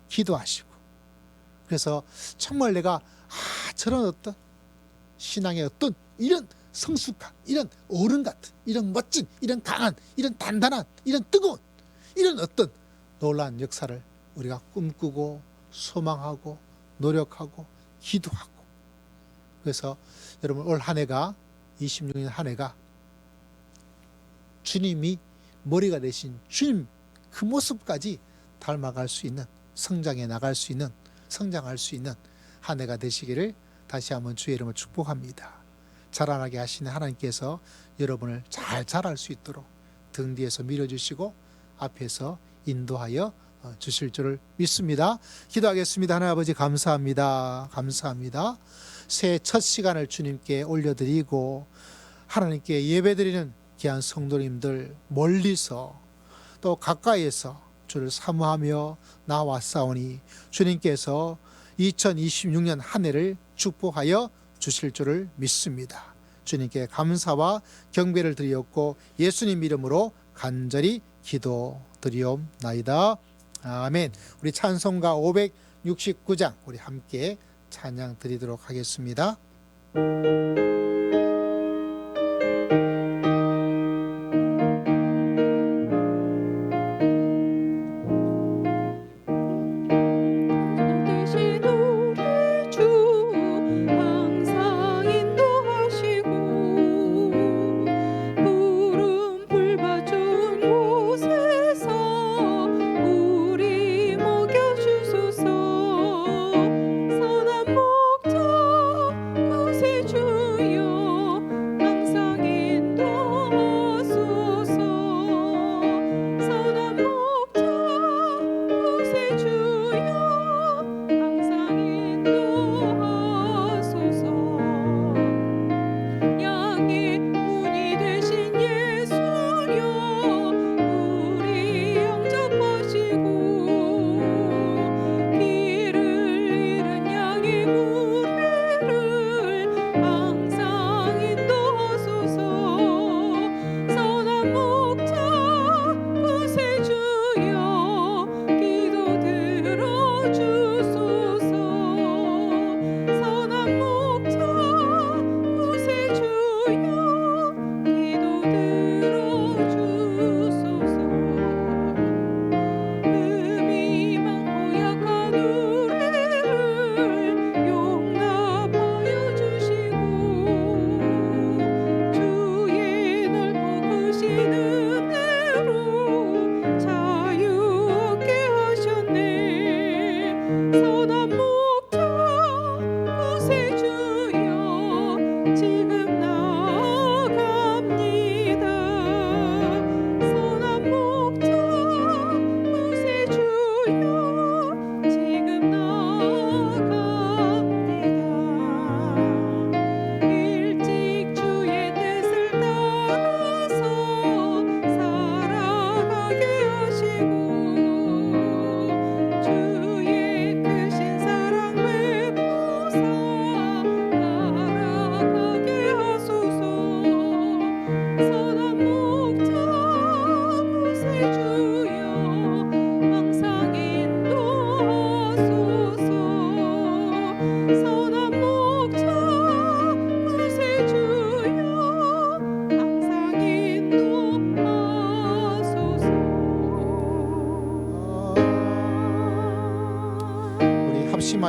기도하시고, 그래서 정말 내가 저런 어떤 신앙의 어떤 이런 성숙한, 이런 어른 같은, 이런 멋진, 이런 강한, 이런 단단한, 이런 뜨거운 이런 어떤 놀라운 역사를 우리가 꿈꾸고 소망하고 노력하고 기도하고, 그래서 여러분 올 한 해가 26년 한 해가 주님이 머리가 되신 주님 그 모습까지 닮아갈 수 있는, 성장해 나갈 수 있는, 성장할 수 있는 한 해가 되시기를 다시 한번 주의 이름으로 축복합니다. 자라나게 하시는 하나님께서 여러분을 잘 자랄 수 있도록 등 뒤에서 밀어주시고 앞에서 인도하여 주실 줄을 믿습니다. 기도하겠습니다. 하나님 아버지 감사합니다. 감사합니다. 새해 첫 시간을 주님께 올려드리고 하나님께 예배드리는 귀한 성도님들, 멀리서 또 가까이에서 주를 사모하며 나왔사오니 주님께서 2026년 한 해를 축복하여 주실 줄을 믿습니다. 주님께 감사와 경배를 드리었고 예수님 이름으로 간절히 기도드리옵나이다. 아멘. 우리 찬송가 569장 우리 함께 찬양 드리도록 하겠습니다. 대신 우리 주 항상 인도하시고 푸른 풀 밭은 곳에서 우리 먹여주소서. 선한 목자 구세주여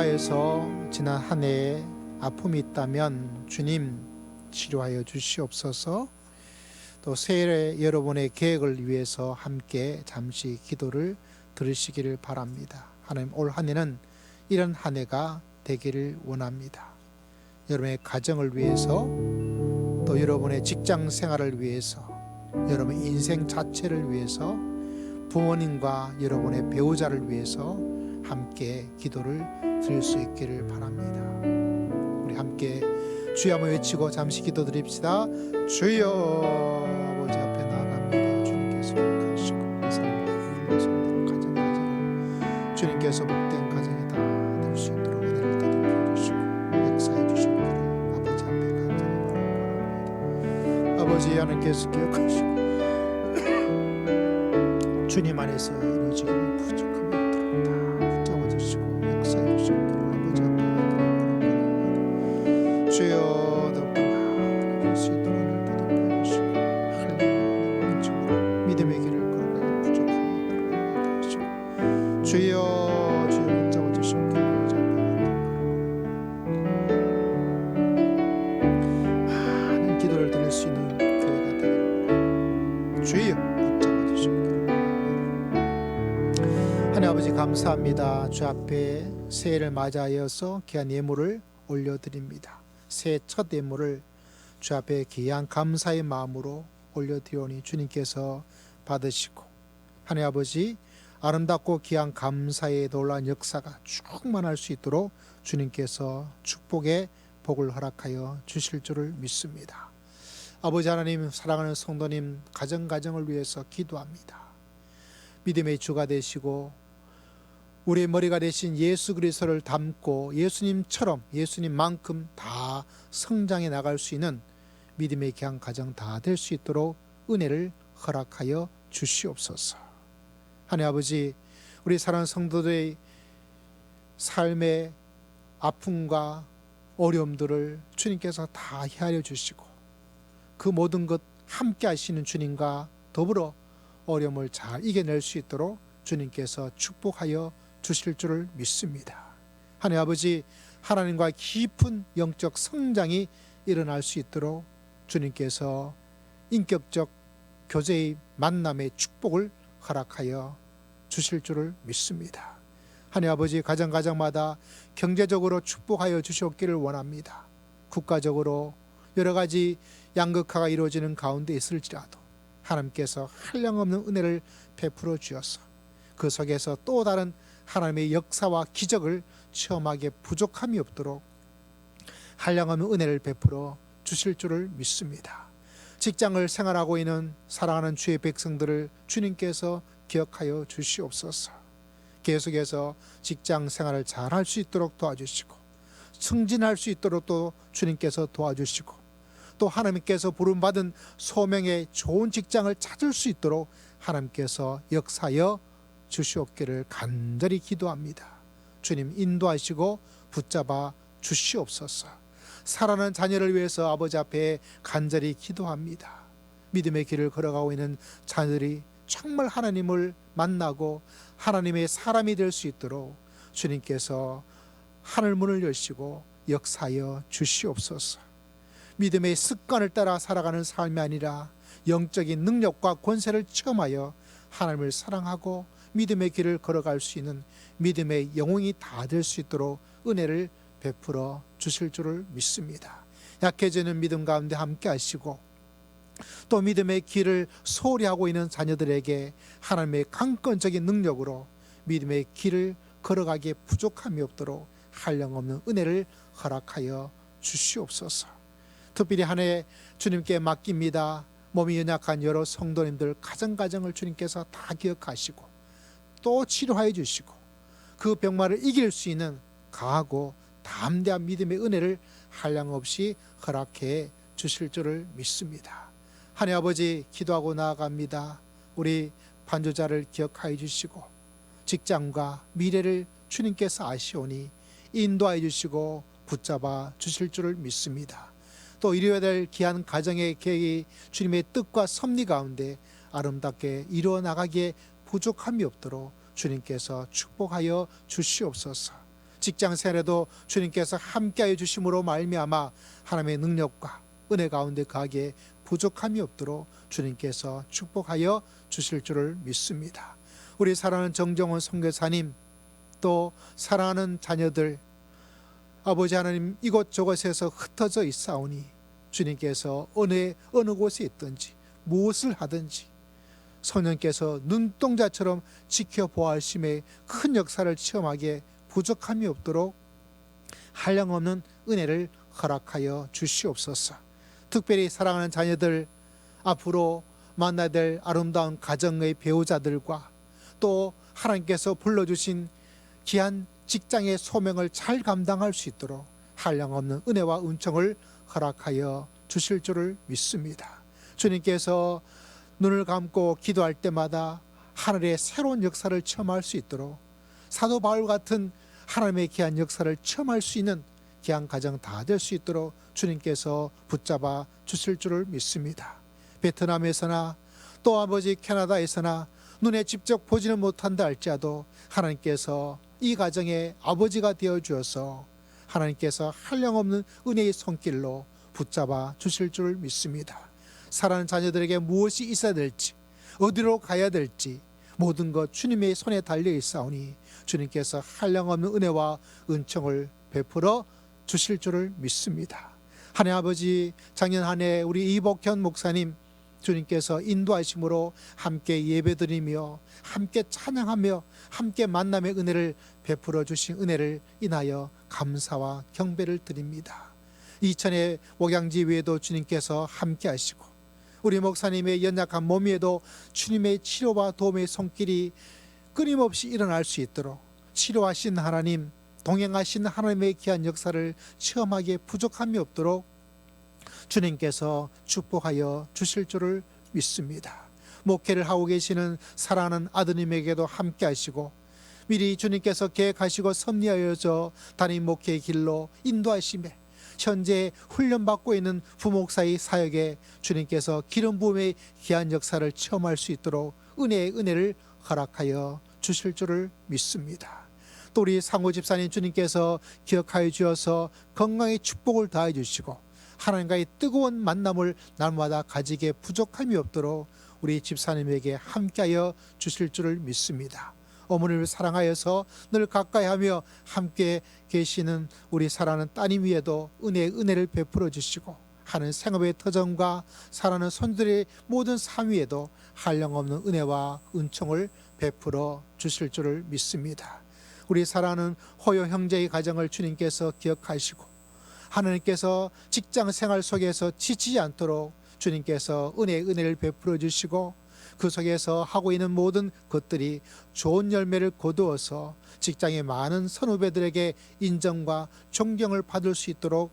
코로나에서 지난 한 해에 아픔이 있다면 주님 치료하여 주시옵소서. 또 새해 여러분의 계획을 위해서 함께 잠시 기도를 들으시기를 바랍니다. 하나님, 올 한 해는 이런 한 해가 되기를 원합니다. 여러분의 가정을 위해서, 또 여러분의 직장 생활을 위해서, 여러분의 인생 자체를 위해서, 부모님과 여러분의 배우자를 위해서 함께 기도를 드릴 수 있기를 바랍니다. 우리 함께 주여 한번 외치고 잠시 기도 드립시다. 주여. 아버지 앞에 나아갑니다. 주님께서 기억하시고 이 삶의 성도로 가정 주님께서 복된 가정이 다 될 수 있도록 은혜를 더듬어 주시고 역사해 주시기를 아버지 앞에 간절히 바랍니다. 아버지 하나님께서 기억하시고 주님 안에서 이루어지기를 부족함이 없도록 다 붙잡아 주시고 역사해 주시기를 아버지 앞에 간절히 바랍니다. 주여 수 있도록 은혜를 더듬어 주시고 하나님의 원칙으로 믿음의 길을 걸어가는 부족함이 없도록 주여 주여 붙잡아 주시고 많은 기도를 드릴 수 있는 교회가 되기를 주여 붙잡아 주시고 하나님 아버지 감사합니다. 주 앞에 새해를 맞이하여서 귀한 예물을 올려드립니다. 새해 첫 예물을 주 앞에 귀한 감사의 마음으로 올려드리오니 주님께서 받으시고 하나님 아버지 아름답고 귀한 감사의 놀라운 역사가 충만할 수 있도록 주님께서 축복의 복을 허락하여 주실 줄을 믿습니다. 아버지 하나님, 사랑하는 성도님 가정을 위해서 기도합니다. 믿음의 주가 되시고 우리의 머리가 되신 예수 그리스도를 닮고 예수님처럼 예수님만큼 다 성장해 나갈 수 있는 믿음의 귀한 가정 다 될 수 있도록 은혜를 허락하여 주시옵소서. 하나님 아버지, 우리 사랑하는 성도들의 삶의 아픔과 어려움들을 주님께서 다 헤아려 주시고 그 모든 것 함께 하시는 주님과 더불어 어려움을 잘 이겨낼 수 있도록 주님께서 축복하여 주실 줄을 믿습니다. 하나님 아버지, 하나님과 깊은 영적 성장이 일어날 수 있도록 주님께서 인격적 교제의 만남의 축복을 허락하여 주실 줄을 믿습니다. 하나님 아버지, 가정마다 경제적으로 축복하여 주시옵기를 원합니다. 국가적으로 여러 가지 양극화가 이루어지는 가운데 있을지라도 하나님께서 한량없는 은혜를 베풀어 주셔서 그 속에서 또 다른 하나님의 역사와 기적을 체험하기에 부족함이 없도록 한량없는 은혜를 베풀어 주실 줄을 믿습니다. 직장을 생활하고 있는 사랑하는 주의 백성들을 주님께서 기억하여 주시옵소서. 계속해서 직장 생활을 잘 할 수 있도록 도와주시고 승진할 수 있도록 또 주님께서 도와주시고 또 하나님께서 부름받은 소명의 좋은 직장을 찾을 수 있도록 하나님께서 역사하여 주시옵기를 간절히 기도합니다. 주님 인도하시고 붙잡아 주시옵소서. 사랑하는 자녀를 위해서 아버지 앞에 간절히 기도합니다. 믿음의 길을 걸어가고 있는 자녀들이 정말 하나님을 만나고 하나님의 사람이 될 수 있도록 주님께서 하늘 문을 여시고 역사하여 주시옵소서. 믿음의 습관을 따라 살아가는 삶이 아니라 영적인 능력과 권세를 체험하여 하나님을 사랑하고 믿음의 길을 걸어갈 수 있는 믿음의 영웅이 다 될 수 있도록 은혜를 베풀어 주실 줄을 믿습니다. 약해지는 믿음 가운데 함께 하시고 또 믿음의 길을 소홀히 하고 있는 자녀들에게 하나님의 강권적인 능력으로 믿음의 길을 걸어가기에 부족함이 없도록 한량없는 은혜를 허락하여 주시옵소서. 특별히 한 해 주님께 맡깁니다. 몸이 연약한 여러 성도님들 가정을 주님께서 다 기억하시고 또 치료하여 주시고 그 병마를 이길 수 있는 강하고 담대한 믿음의 은혜를 한량없이 허락해 주실 줄을 믿습니다. 하나님 아버지, 기도하고 나아갑니다. 우리 반주자를 기억하여 주시고 직장과 미래를 주님께서 아시오니 인도하여 주시고 붙잡아 주실 줄을 믿습니다. 또 이루어야 될 귀한 가정의 계획이 주님의 뜻과 섭리 가운데 아름답게 이루어 나가기에 부족함이 없도록 주님께서 축복하여 주시옵소서. 직장 생활에도 주님께서 함께하여 주심으로 말미암아 하나님의 능력과 은혜 가운데 거하기에 부족함이 없도록 주님께서 축복하여 주실 줄을 믿습니다. 우리 사랑하는 정정원 선교사님, 또 사랑하는 자녀들, 아버지 하나님, 이곳저곳에서 흩어져 있사오니 주님께서 어느 곳에 있든지 무엇을 하든지 성령께서 눈동자처럼 지켜보아하심에 큰 역사를 체험하기에 부족함이 없도록 한량없는 은혜를 허락하여 주시옵소서. 특별히 사랑하는 자녀들, 앞으로 만나야 될 아름다운 가정의 배우자들과 또 하나님께서 불러주신 귀한 직장의 소명을 잘 감당할 수 있도록 한량없는 은혜와 은총을 허락하여 주실 줄을 믿습니다. 주님께서 눈을 감고 기도할 때마다 하늘의 새로운 역사를 체험할 수 있도록 사도 바울 같은 하나님의 귀한 역사를 체험할 수 있는 귀한 가정 다 될 수 있도록 주님께서 붙잡아 주실 줄을 믿습니다. 베트남에서나 또 아버지 캐나다에서나 눈에 직접 보지는 못한다 할지라도 하나님께서 이 가정의 아버지가 되어 주어서 하나님께서 한량없는 은혜의 손길로 붙잡아 주실 줄 믿습니다. 사랑하는 자녀들에게 무엇이 있어야 될지, 어디로 가야 될지 모든 것 주님의 손에 달려 있사오니 주님께서 한량없는 은혜와 은총을 베풀어 주실 줄을 믿습니다. 하나님 아버지, 작년 한 해 우리 이복현 목사님 주님께서 인도하심으로 함께 예배드리며 함께 찬양하며 함께 만남의 은혜를 베풀어 주신 은혜를 인하여 감사와 경배를 드립니다. 이천의 목양지 위에도 주님께서 함께 하시고 우리 목사님의 연약한 몸 위에도 주님의 치료와 도움의 손길이 끊임없이 일어날 수 있도록 치료하신 하나님, 동행하신 하나님의 귀한 역사를 체험하기에 부족함이 없도록 주님께서 축복하여 주실 줄을 믿습니다. 목회를 하고 계시는 사랑하는 아드님에게도 함께 하시고 미리 주님께서 계획하시고 섭리하여져 담임 목회의 길로 인도하심에 현재 훈련받고 있는 부목사의 사역에 주님께서 기름 부음의 귀한 역사를 체험할 수 있도록 은혜의 은혜를 허락하여 주실 줄을 믿습니다. 또 우리 상호 집사님 주님께서 기억하여 주어서 건강의 축복을 더해 주시고 하나님과의 뜨거운 만남을 날마다 가지기에 부족함이 없도록 우리 집사님에게 함께하여 주실 줄을 믿습니다. 어머니를 사랑하여서 늘 가까이하며 함께 계시는 우리 사랑하는 따님 위에도 은혜를 베풀어 주시고 하는 생업의 터전과 사랑하는 손들의 모든 삶 위에도 한량없는 은혜와 은총을 베풀어 주실 줄을 믿습니다. 우리 사랑하는 호요 형제의 가정을 주님께서 기억하시고 하나님께서 직장 생활 속에서 지치지 않도록 주님께서 은혜를 베풀어 주시고 그 속에서 하고 있는 모든 것들이 좋은 열매를 거두어서 직장의 많은 선후배들에게 인정과 존경을 받을 수 있도록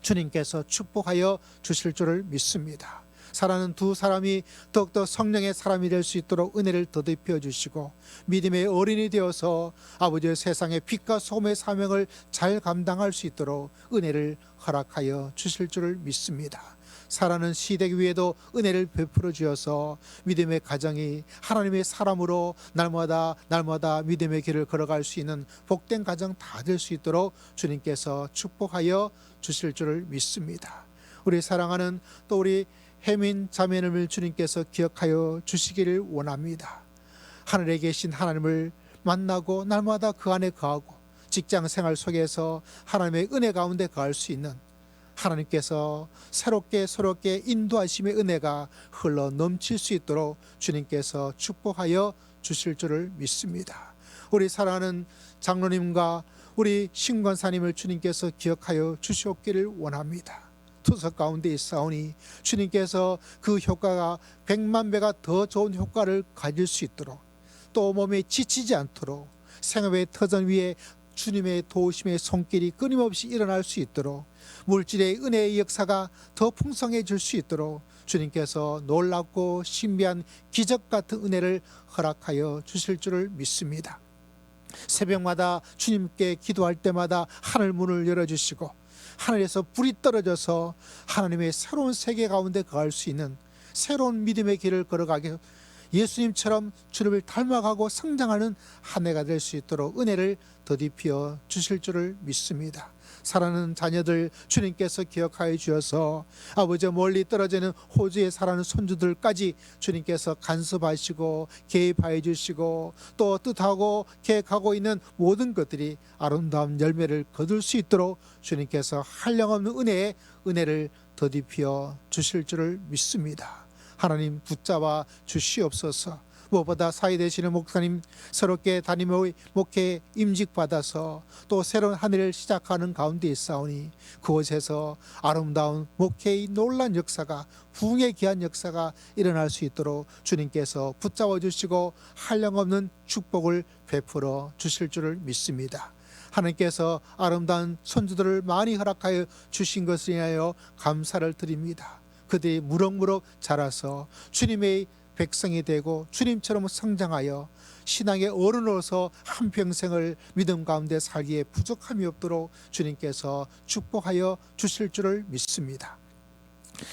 주님께서 축복하여 주실 줄을 믿습니다. 사랑하는 두 사람이 더욱더 성령의 사람이 될 수 있도록 은혜를 더듬혀 주시고 믿음의 어린이 되어서 아버지의 세상의 빛과 소금의 사명을 잘 감당할 수 있도록 은혜를 허락하여 주실 줄을 믿습니다. 사랑하는 시댁 위에도 은혜를 베풀어 주어서 믿음의 가정이 하나님의 사람으로 날마다 믿음의 길을 걸어갈 수 있는 복된 가정 다 될 수 있도록 주님께서 축복하여 주실 줄을 믿습니다. 우리 사랑하는 또 우리 혜민 자매님을 주님께서 기억하여 주시기를 원합니다. 하늘에 계신 하나님을 만나고 날마다 그 안에 거하고 직장 생활 속에서 하나님의 은혜 가운데 거할 수 있는 하나님께서 새롭게 인도하심의 은혜가 흘러 넘칠 수 있도록 주님께서 축복하여 주실 줄을 믿습니다. 우리 사랑하는 장로님과 우리 신권사님을 주님께서 기억하여 주시옵기를 원합니다. 투석 가운데 있사오니 주님께서 그 효과가 100만 배가 더 좋은 효과를 가질 수 있도록 또 몸에 지치지 않도록 생업의 터전 위에 주님의 도우심의 손길이 끊임없이 일어날 수 있도록 물질의 은혜의 역사가 더 풍성해질 수 있도록 주님께서 놀랍고 신비한 기적 같은 은혜를 허락하여 주실 줄을 믿습니다. 새벽마다 주님께 기도할 때마다 하늘 문을 열어주시고 하늘에서 불이 떨어져서 하나님의 새로운 세계 가운데 거할 수 있는 새로운 믿음의 길을 걸어가게 예수님처럼 주님을 닮아가고 성장하는 한 해가 될 수 있도록 은혜를 더디피어 주실 줄을 믿습니다. 사랑하는 자녀들, 주님께서 기억하여 주셔서 아버지 멀리 떨어지는 호주에 살아가는 손주들까지 주님께서 간섭하시고 개입하여 주시고 또 뜻하고 계획하고 있는 모든 것들이 아름다운 열매를 거둘 수 있도록 주님께서 한량없는 은혜를 더디피어 주실 줄을 믿습니다. 하나님 붙잡아 주시옵소서. 무엇보다 사회 되시는 목사님 새롭게 담임의 목회에 임직받아서 또 새로운 한 해를 시작하는 가운데 있사오니 그곳에서 아름다운 목회의 놀란 역사가, 부흥의 귀한 역사가 일어날 수 있도록 주님께서 붙잡아 주시고 한량없는 축복을 베풀어 주실 줄을 믿습니다. 하나님께서 아름다운 손주들을 많이 허락하여 주신 것을 인하여 감사를 드립니다. 그들이 무럭무럭 자라서 주님의 백성이 되고 주님처럼 성장하여 신앙의 어른으로서 한평생을 믿음 가운데 살기에 부족함이 없도록 주님께서 축복하여 주실 줄을 믿습니다.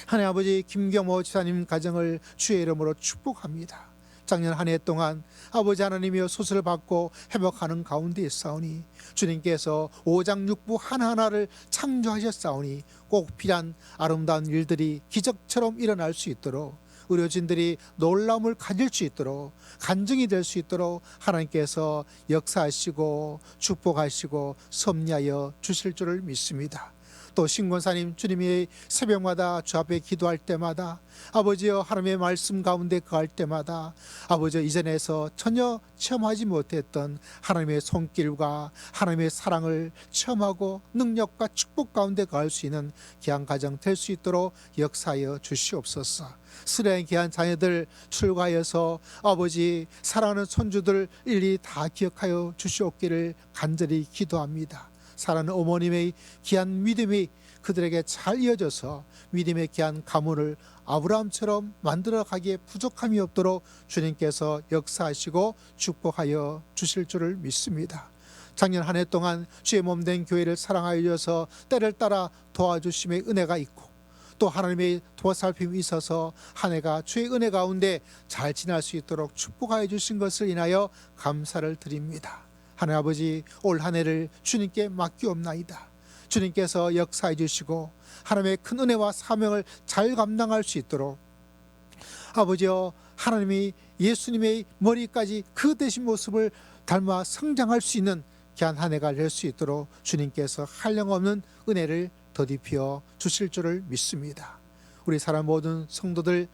하나님 아버지 김경모 지사님 가정을 주의 이름으로 축복합니다. 작년 한 해 동안 아버지 하나님이여 수술을 받고 회복하는 가운데 있사오니 주님께서 오장육부 하나하나를 창조하셨사오니 꼭 필요한 아름다운 일들이 기적처럼 일어날 수 있도록 의료진들이 놀라움을 가질 수 있도록 간증이 될 수 있도록 하나님께서 역사하시고 축복하시고 섭리하여 주실 줄을 믿습니다. 또 신권사님 주님이 새벽마다 주 앞에 기도할 때마다 아버지여 하나님의 말씀 가운데 거할 때마다 아버지 이전에서 전혀 체험하지 못했던 하나님의 손길과 하나님의 사랑을 체험하고 능력과 축복 가운데 거할 수 있는 귀한 가정 될 수 있도록 역사하여 주시옵소서. 쓰레기 귀한 자녀들 출가하여서 아버지 사랑하는 손주들 일일이 다 기억하여 주시옵기를 간절히 기도합니다. 사랑하는 어머님의 귀한 믿음이 그들에게 잘 이어져서 믿음의 귀한 가문을 아브라함처럼 만들어가기에 부족함이 없도록 주님께서 역사하시고 축복하여 주실 줄을 믿습니다. 작년 한 해 동안 주의 몸된 교회를 사랑하여 주셔서 때를 따라 도와주심의 은혜가 있고 또 하나님의 도와살핌이 있어서 한 해가 주의 은혜 가운데 잘 지날 수 있도록 축복하여 주신 것을 인하여 감사를 드립니다. 하나님 아버지 올 한 해를 주님께 맡기옵나이다. 주님께서 역사해 주시고 하나님의 큰 은혜와 사명을 잘 감당할 수 있도록 아버지여 하나님이 예수님의 머리까지 그 되신 모습을 닮아 성장할 수 있는 귀한 한 해가 될 수 있도록 주님께서 한량없는 은혜를 더디피어 주실 줄을 믿습니다. 우리 사람 모든 성도들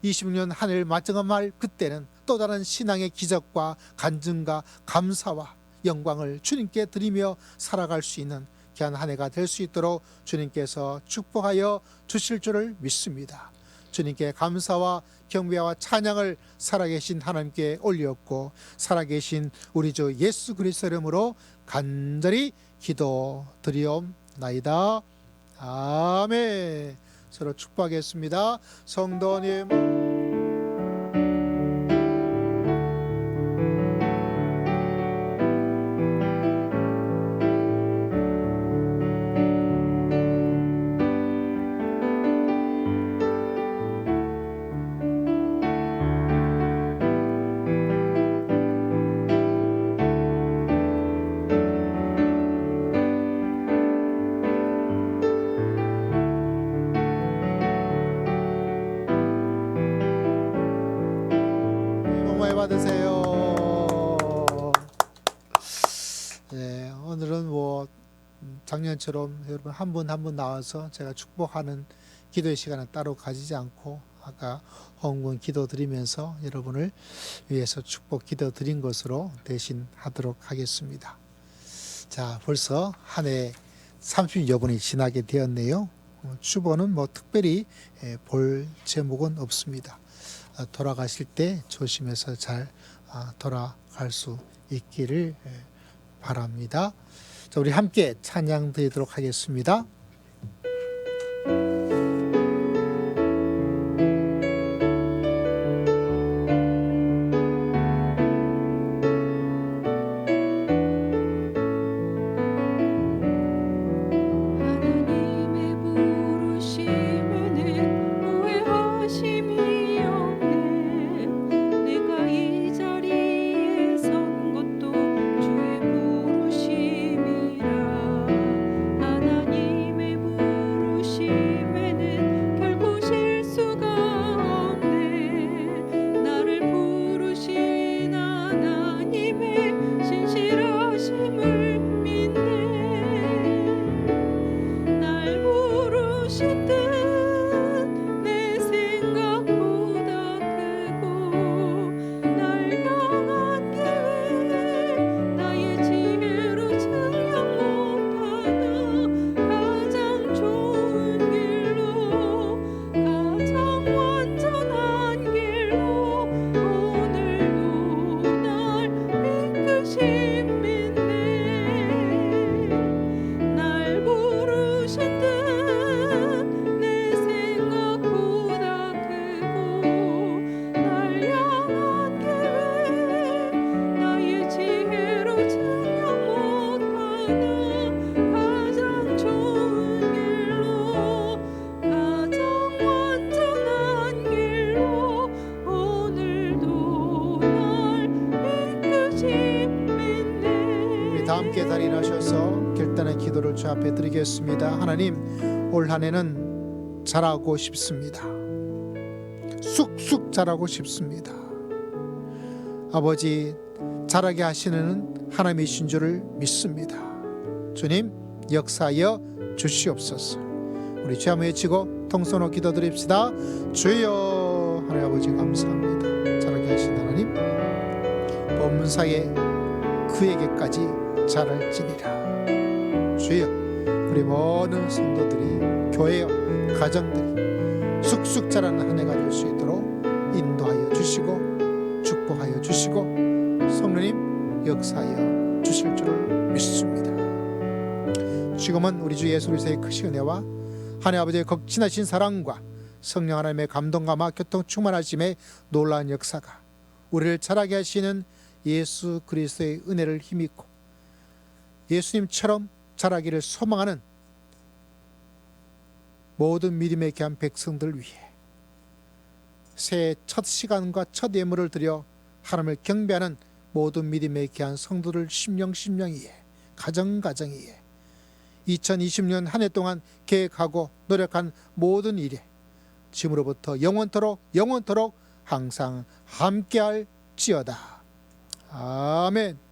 26년 한 해를 마정한 그때는 또 다른 신앙의 기적과 간증과 감사와 영광을 주님께 드리며 살아갈 수 있는 귀한 한 해가 될 수 있도록 주님께서 축복하여 주실 줄을 믿습니다. 주님께 감사와 경배와 찬양을 살아계신 하나님께 올렸고 살아계신 우리 주 예수 그리스도 이름으로 간절히 기도드리옵나이다. 아멘. 서로 축복하겠습니다. 성도님 받으세요. 네, 오늘은 작년처럼 여러분 한 분 한 분 나와서 제가 축복하는 기도의 시간은 따로 가지지 않고 아까 헌금 기도 드리면서 여러분을 위해서 축복 기도 드린 것으로 대신 하도록 하겠습니다. 자, 벌써 한 해 30여 분이 지나게 되었네요. 주보는 특별히 볼 제목은 없습니다. 돌아가실 때 조심해서 잘 돌아갈 수 있기를 바랍니다. 자, 우리 함께 찬양 드리도록 하겠습니다. 하나님의 부르심에는 후회하심이 없네. 자리에 나셔서 결단의 기도를 주 앞에 드리겠습니다. 하나님, 올 한 해는 잘하고 싶습니다. 쑥쑥 자라고 싶습니다. 아버지, 자라게 하시는 하나님이신 줄을 믿습니다. 주님, 역사하여 주시옵소서. 우리 주 한번 외치고 통성으로 기도드립시다. 주여. 하나님 아버지 감사합니다. 자라게 하신 하나님, 범사에 그에게까지 자랄지니라. 주여, 우리 모든 성도들이, 교회여, 가정들이 쑥쑥 자라는 한 해가 될 수 있도록 인도하여 주시고 축복하여 주시고 성령님 역사하여 주실 줄을 믿습니다. 지금은 우리 주 예수 그리스도의 크신 은혜와 하나님 아버지의 극진하신 사랑과 성령 하나님의 감동감화 교통 충만하심의 놀라운 역사가 우리를 자라게 하시는 예수 그리스도의 은혜를 힘입고 예수님처럼 자라기를 소망하는 모든 믿음에 귀한 백성들을 위해 새해 첫 시간과 첫 예물을 드려 하나님을 경배하는 모든 믿음에 귀한 성도들 심령이에 가정이에 2020년 한 해 동안 계획하고 노력한 모든 일에 지금으로부터 영원토록 항상 함께할지어다. 아멘.